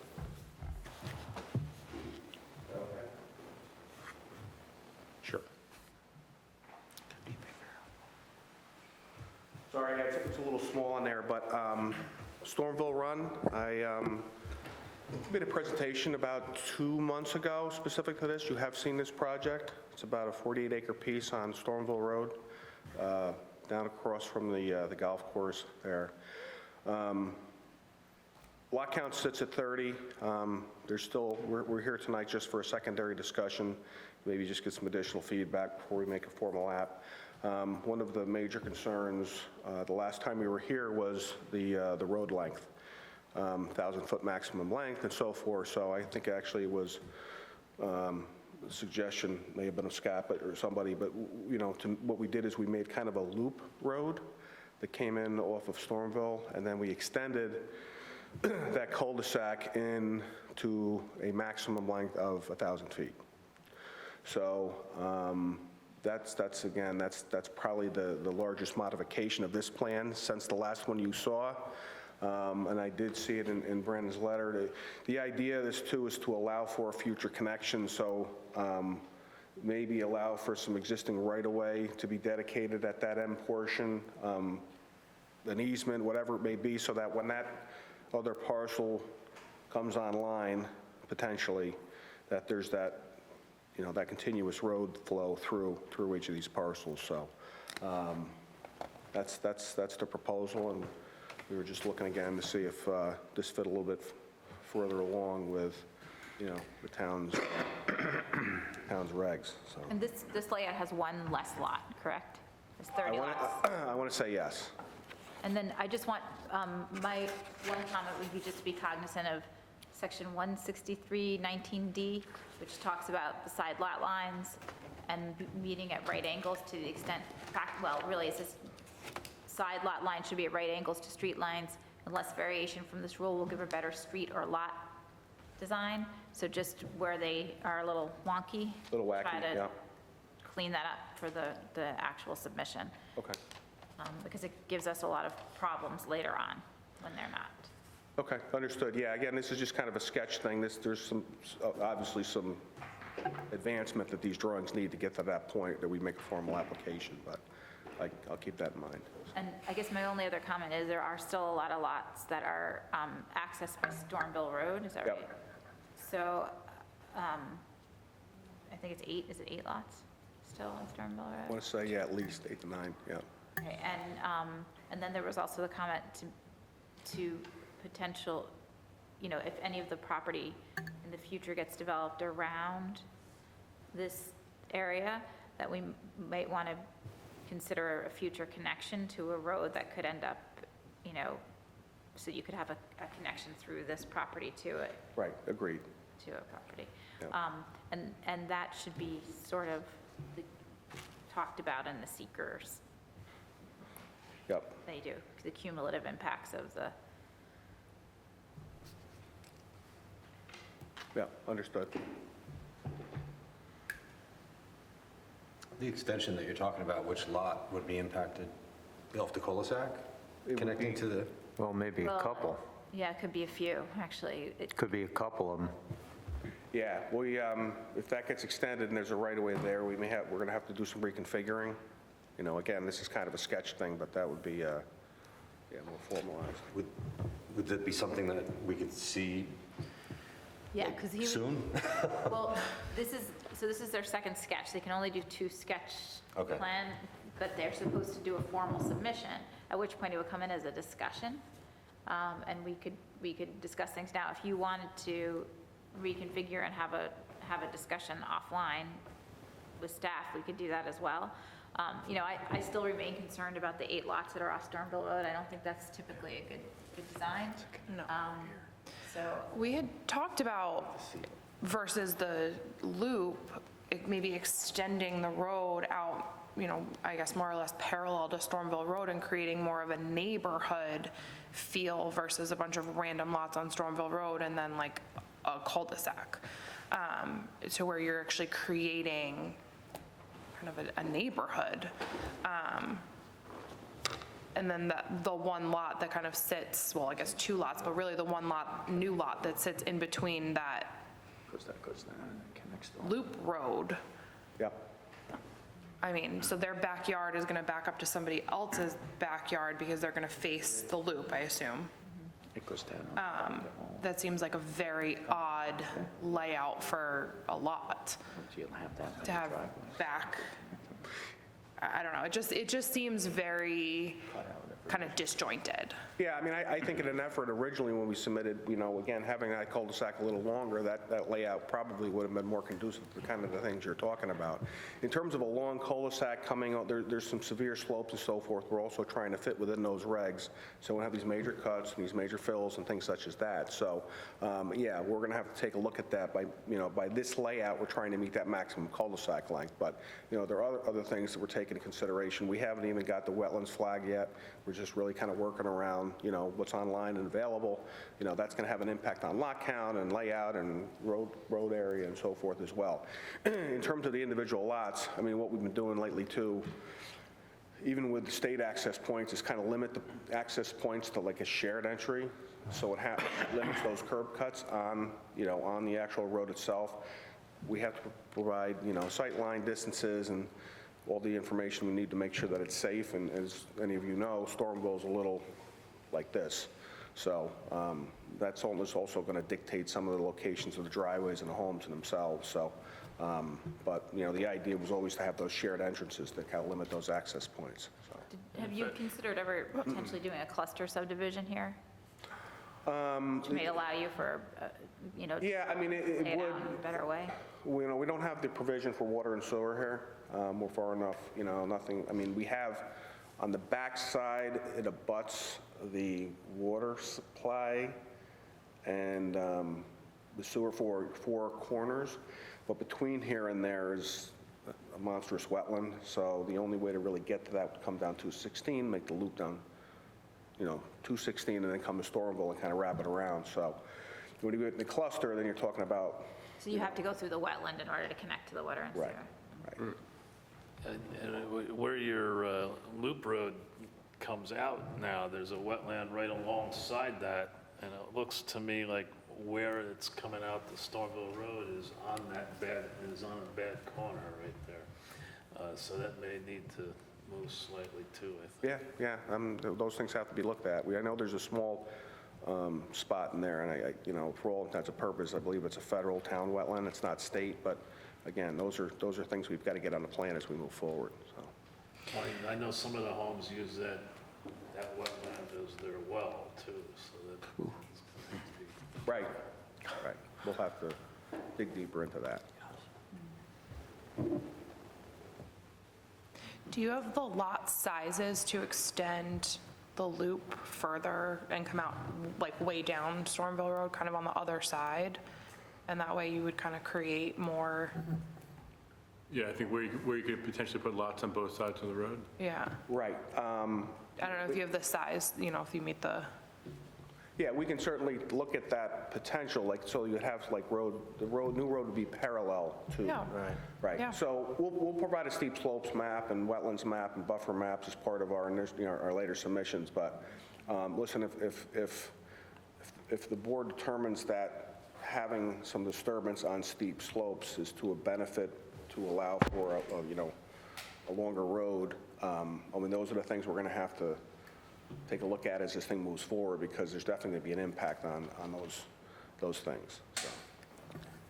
Okay.
Sure.
Sorry, guys, it's a little small in there, but Stormville Run, I made a presentation about 2 months ago specific to this. You have seen this project. It's about a 48-acre piece on Stormville Road, down across from the golf course there. Lot count sits at 30. There's still, we're here tonight just for a secondary discussion, maybe just get some additional feedback before we make a formal app. One of the major concerns the last time we were here was the road length, 1,000-foot maximum length and so forth. So I think actually it was a suggestion, may have been of Scott or somebody, but you know, what we did is we made kind of a loop road that came in off of Stormville, and then we extended that cul-de-sac in to a maximum length of 1,000 feet. So that's probably the largest modification of this plan since the last one you saw. And I did see it in Brandon's letter. The idea of this too is to allow for a future connection, so maybe allow for some existing right-of-way to be dedicated at that end portion, an easement, whatever it may be, so that when that other parcel comes online, potentially, that there's that, you know, that continuous road flow through each of these parcels. So that's the proposal, and we were just looking again to see if this fit a little bit further along with, you know, the town's regs. So
And this layout has one less lot, correct? It's 30 lots.
I want to say yes.
And then I just want, my one comment would be just to be cognizant of section 163-19D, which talks about the side lot lines and meeting at right angles to the extent, well, really, it says side lot lines should be at right angles to street lines, unless variation from this rule will give a better street or lot design. So just where they are a little wonky.
A little wacky,
try to
yeah.
clean that up for the actual submission.
Okay.
Because it gives us a lot of problems later on when they're not.
Okay, understood. Yeah, again, this is just kind of a sketch thing. There's some, obviously some advancement that these drawings need to get to that point that we make a formal application, but I'll keep that in mind.
And I guess my only other comment is there are still a lot of lots that are accessed by Stormville Road, is that right?
Yep.
So I think it's 8, is it 8 lots still on Stormville
I
Road?
want to say, yeah, at least 8 to 9, yeah.
Okay, and then there was also the comment to potential, you know, if any of the property in the future gets developed around this area, that we might want to consider a future connection to a road that could end up, you know, so you could have a connection through this property to it.
Right, agreed.
To a property.
Yep.
And that should be sort of talked about in the seekers.
Yep.
They do, the cumulative impacts of the,
Yeah, understood.
The extension that you're talking about, which lot would be impacted? Off the cul-de-sac? Connecting to the,
Well, maybe a
Well-
couple.
yeah, it could be a few, actually.
Could be a couple of them.
Yeah, if that gets extended and there's a right-of-way there, we're going to have to do some reconfiguring. You know, again, this is kind of a sketch thing, but that would be, more formalized.
would that be something that we could see
Yeah, because he would.
soon?
Well, this is their second sketch. They can only do 2 sketch
Okay.
plan, but they're supposed to do a formal submission, at which point it would come in as a discussion. And we could discuss things now. If you wanted to reconfigure and have a discussion offline with staff, we could do that as well. You know, I still remain concerned about the 8 lots that are off Stormville Road. I don't think that's typically a good design.
No.
So,
We had talked about versus the loop, maybe extending the road out, you know, I guess more or less parallel to Stormville Road and creating more of a neighborhood feel versus a bunch of random lots on Stormville Road and then like a cul-de-sac. So where you're actually creating kind of a neighborhood. And then the one lot that kind of sits, well, I guess 2 lots, but really the one lot, new lot that sits in between that loop road.
Yep.
I mean, so their backyard is going to back up to somebody else's backyard because they're going to face the loop, I assume.
It goes down.
That seems like a very odd layout for a lot to have back. I don't know, it just seems very kind of disjointed.
Yeah, I mean, I think in an effort originally when we submitted, you know, again, having that cul-de-sac a little longer, that layout probably would have been more conducive to the kind of the things you're talking about. In terms of a long cul-de-sac coming out, there's some severe slopes and so forth. We're also trying to fit within those regs. So we have these major cuts and these major fills and things such as that. So, yeah, we're going to have to take a look at that. By this layout, we're trying to meet that maximum cul-de-sac length. But, you know, there are other things that we're taking into consideration. We haven't even got the wetlands flag yet. We're just really kind of working around, you know, what's online and available. You know, that's going to have an impact on lot count and layout and road area and so forth as well. In terms of the individual lots, I mean, what we've been doing lately too, even with the state access points, is kind of limit the access points to like a shared entry. So it limits those curb cuts on, you know, on the actual road itself. We have to provide, you know, sight line distances and all the information we need to make sure that it's safe. And as any of you know, Stormville's a little like this. So that's also going to dictate some of the locations of the driveways and the homes themselves. So, but, you know, the idea was always to have those shared entrances that kind of limit those access points. So.
have you considered ever potentially doing a cluster subdivision here? Which may allow you for, you know,
Yeah, I mean, it
lay it
would.
out in a better way?
You know, we don't have the provision for water and sewer here. We're far enough, you know, nothing, I mean, we have, on the back side, it abuts the water supply and the sewer for 4 corners, but between here and there is a monstrous wetland, so the only way to really get to that would come down 216, make the loop down, you know, 216, and then come to Stormville and kind of wrap it around. So when you get in the cluster, then you're talking about.
So you have to go through the wetland in order to connect to the water and sewer?
Right.
And where your loop road comes out now, there's a wetland right alongside that, and it looks to me like where it's coming out to Stormville Road is on a bad corner right there. So that may need to move slightly too, I think.
Yeah, those things have to be looked at. I know there's a small spot in there, and I, you know, for all intents and purposes, I believe it's a federal town wetland. It's not state, but again, those are things we've got to get on the plan as we move forward. So.
I know some of the homes use that wetland as their well too, so that.
Right. We'll have to dig deeper into that.
Do you have the lot sizes to extend the loop further and come out like way down Stormville Road, kind of on the other side? And that way you would kind of create more
Yeah, I think where you could potentially put lots on both sides of the road.
Yeah.
Right.
I don't know if you have the size, if you meet the,
Yeah, we can certainly look at that potential, like, so you'd have like new road would be parallel to.
Yeah.
Right.
Yeah.
So we'll provide a steep slopes map and wetlands map and buffer maps as part of our, our later submissions. But listen, if the board determines that having some disturbance on steep slopes is to a benefit to allow for a longer road, those are the things we're going to have to take a look at as this thing moves forward, because there's definitely going to be an impact on those things. So.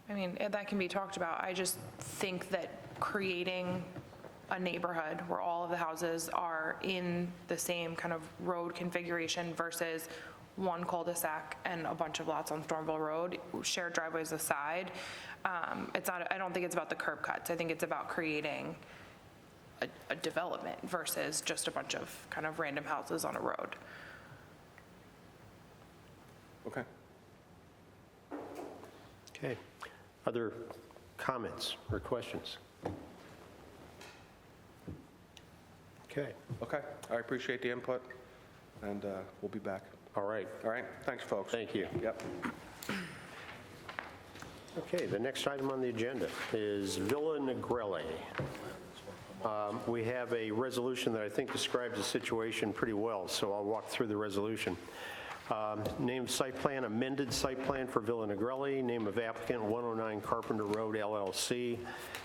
That can be talked about. I just think that creating a neighborhood where all of the houses are in the same kind of road configuration versus one cul-de-sac and a bunch of lots on Stormville Road, shared driveways aside, I don't think it's about the curb cuts. I think it's about creating a development versus just a bunch of kind of random houses on a road.
Okay.
Okay. Other comments or questions? Okay.
Okay. I appreciate the input, and we'll be back.
All right.
All right. Thanks, folks.
Thank you.
Yep.
Okay, the next item on the agenda is Villa Negrelli. We have a resolution that I think describes the situation pretty well, so I'll walk through the resolution. Name site plan, amended site plan for Villa Negrelli. Name of applicant, 109 Carpenter Road, LLC.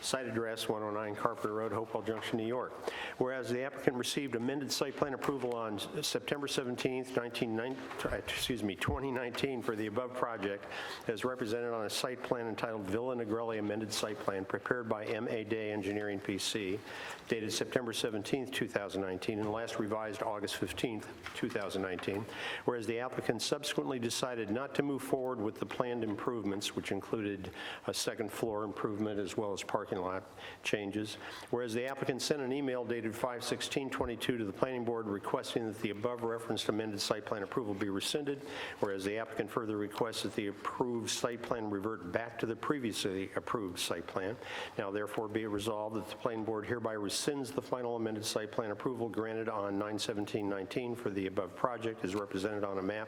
Site address, 109 Carpenter Road, Hopewell Junction, New York. Whereas the applicant received amended site plan approval on September 17th, 2019 for the above project, as represented on a site plan entitled Villa Negrelli Amended Site Plan, prepared by M.A. Day Engineering, P.C., dated September 17th, 2019, and last revised August 15th, 2019. Whereas the applicant subsequently decided not to move forward with the planned improvements, which included a second floor improvement as well as parking lot changes. Whereas the applicant sent an email dated 5/16/22 to the planning board requesting that the above referenced amended site plan approval be rescinded. Whereas the applicant further requests that the approved site plan revert back to the previously approved site plan. Now therefore be it resolved that the planning board hereby rescinds the final amended site plan approval granted on 9/17/19 for the above project as represented on a map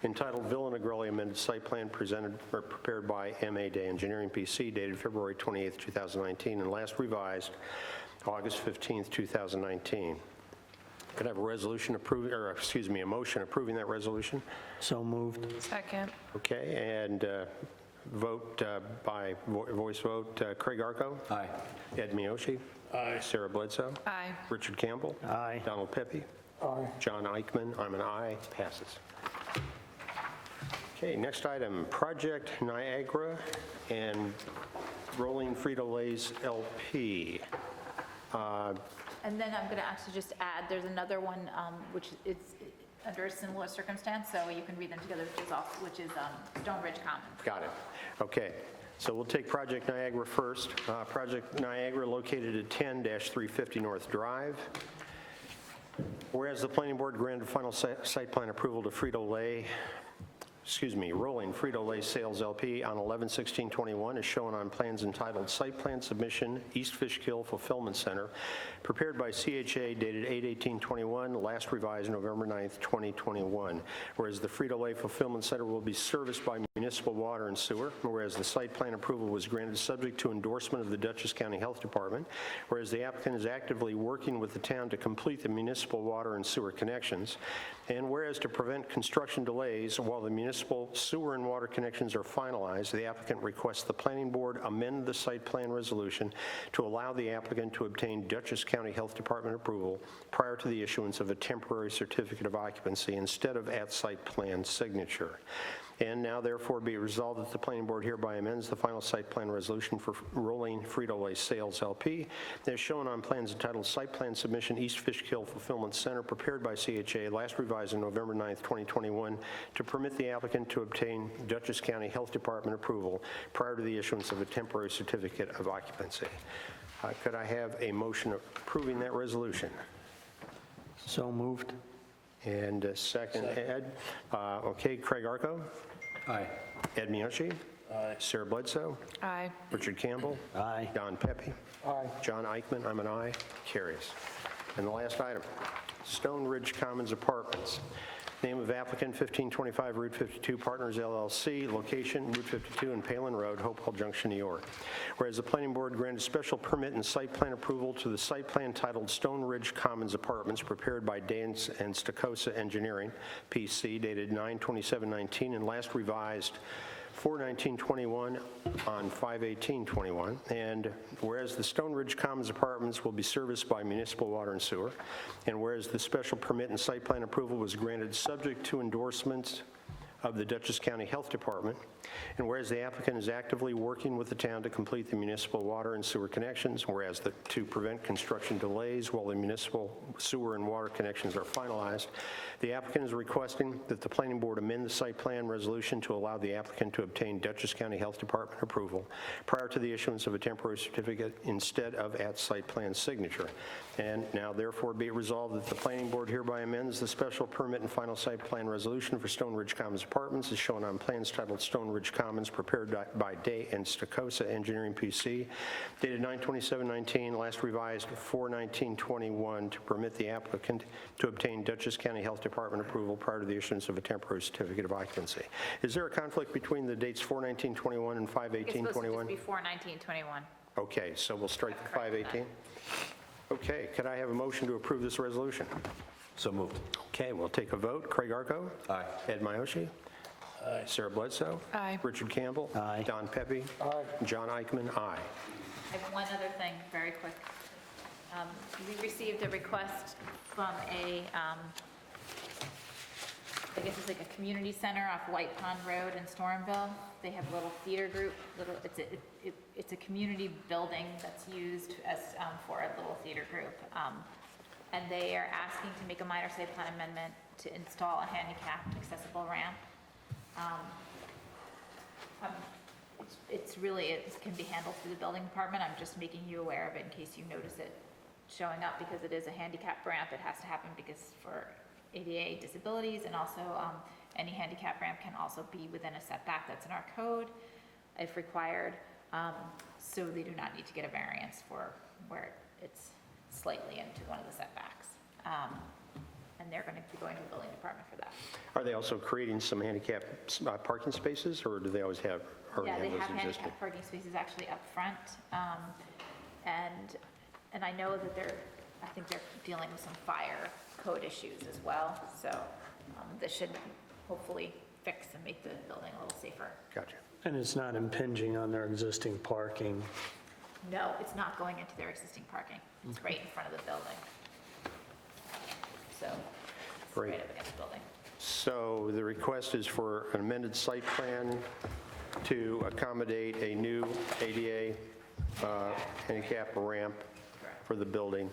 entitled Villa Negrelli Amended Site Plan prepared by M.A. Day Engineering, P.C., dated February 28th, 2019, and last revised August 15th, 2019. Could I have a resolution approving, or excuse me, a motion approving that resolution?
So moved.
Second.
Okay, and vote by voice vote. Craig Arco?
Aye.
Ed Miyoshi?
Aye.
Sarah Bledsoe?
Aye.
Richard Campbell?
Aye.
Donald Pepe?
Aye.
John Eichman? I'm an aye. Passes. Okay, next item, Project Niagara and Rolling Frito-Lay's LP.
And then I'm going to actually just add, there's another one, which is under a similar circumstance, so you can read them together, which is Stone Ridge Commons.
Got it. Okay. So we'll take Project Niagara first. Project Niagara located at 10-350 North Drive. Whereas the planning board granted final site plan approval to Rolling Frito-Lay Sales LP on 11/16/21 is shown on plans entitled Site Plan Submission, East Fishkill Fulfillment Center, prepared by CHA dated 8/18/21, last revised November 9th, 2021. Whereas the Frito-Lay Fulfillment Center will be serviced by municipal water and sewer, whereas the site plan approval was granted subject to endorsement of the Dutchess County Health Department, whereas the applicant is actively working with the town to complete the municipal water and sewer connections, and whereas to prevent construction delays while the municipal sewer and water connections are finalized, the applicant requests the planning board amend the site plan resolution to allow the applicant to obtain Dutchess County Health Department approval prior to the issuance of a temporary certificate of occupancy instead of at-site plan signature. And now therefore be resolved that the planning board hereby amends the final site plan resolution for Rolling Frito-Lay Sales LP as shown on plans entitled Site Plan Submission East Fishkill Fulfillment Center prepared by CHA, last revised on November 9th, 2021, to permit the applicant to obtain Dutchess County Health Department approval prior to the issuance of a temporary certificate of occupancy. Could I have a motion approving that resolution?
So moved.
And second, Ed. Okay, Craig Arco?
Aye.
Ed Miyoshi? Sarah Bledsoe.
Aye.
Richard Campbell.
Aye.
Don Pepe.
Aye.
John Eichman, I'm an aye. Carries. And the last item, Stone Ridge Commons Apartments. Name of applicant, 1525 Route 52 Partners LLC, location Route 52 and Palin Road, Hopewell Junction, New York. Whereas the planning board granted special permit and site plan approval to the site plan titled Stone Ridge Commons Apartments prepared by Dance and Stacosa Engineering, PC, dated 9/27/19 and last revised 4/19/21 on 5/18/21, and whereas the Stone Ridge Commons Apartments will be serviced by municipal water and sewer, and whereas the special permit and site plan approval was granted subject to endorsements of the Dutchess County Health Department, and whereas the applicant is actively working with the town to complete the municipal water and sewer connections, whereas to prevent construction delays while the municipal sewer and water connections are finalized, the applicant is requesting that the planning board amend the site plan resolution to allow the applicant to obtain Dutchess County Health Department approval prior to the issuance of a temporary certificate instead of at site plan signature. And now therefore be it resolved that the planning board hereby amends the special permit and final site plan resolution for Stone Ridge Commons Apartments as shown on plans titled Stone Ridge Commons prepared by Day and Stacosa Engineering PC, dated 9/27/19, last revised 4/19/21, to permit the applicant to obtain Dutchess County Health Department approval prior to the issuance of a temporary certificate of occupancy. Is there a conflict between the dates 4/19/21 and
It's supposed to just
5/18/21?
be 4/19/21.
Okay, so we'll strike the 5/18? Okay, could I have a motion to approve this resolution?
So moved.
Okay, we'll take a vote. Craig Arco?
Aye.
Ed Miyoshi? Aye. Sarah Bledsoe?
Aye.
Richard Campbell?
Aye.
Don Pepe?
Aye.
John Eichman? Aye.
I have one other thing, very quick. We received a request from I guess it's like a community center off White Pond Road in Stormville. They have a little theater group, it's a community building that's used as, for a little theater group. And they are asking to make a minor site plan amendment to install a handicapped accessible ramp. It's really, it can be handled through the building department. I'm just making you aware of it in case you notice it showing up, because it is a handicap ramp. It has to happen because for ADA disabilities, and also any handicap ramp can also be within a setback that's in our code if required. So they do not need to get a variance for where it's slightly into one of the setbacks. And they're going to be going to the building department for that.
Are they also creating some handicap parking spaces, or do they always have, already
Yeah, they
have
have
those existing?
handicap parking spaces actually up front. And I know that I think they're dealing with some fire code issues as well. So this should hopefully fix and make the building a little safer.
Gotcha.
And it's not impinging on their existing parking.
No, it's not going into their existing parking. It's right in front of the building. So it's
Great.
right up against the building.
So the request is for an amended site plan to accommodate a new ADA handicap ramp for the building,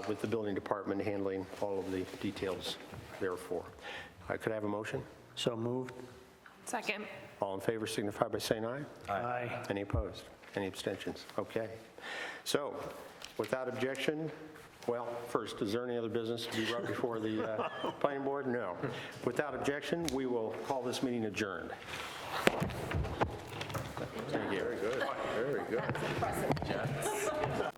with the building department handling all of the details therefore. Could I have a motion?
So moved.
Second.
All in favor signify by saying aye.
Aye.
Any opposed? Any abstentions? Okay. So, without objection, well, first, is there any other business to be brought before the planning board? No. Without objection, we will call this meeting adjourned. Thank you.
Very good, very good.
That's impressive.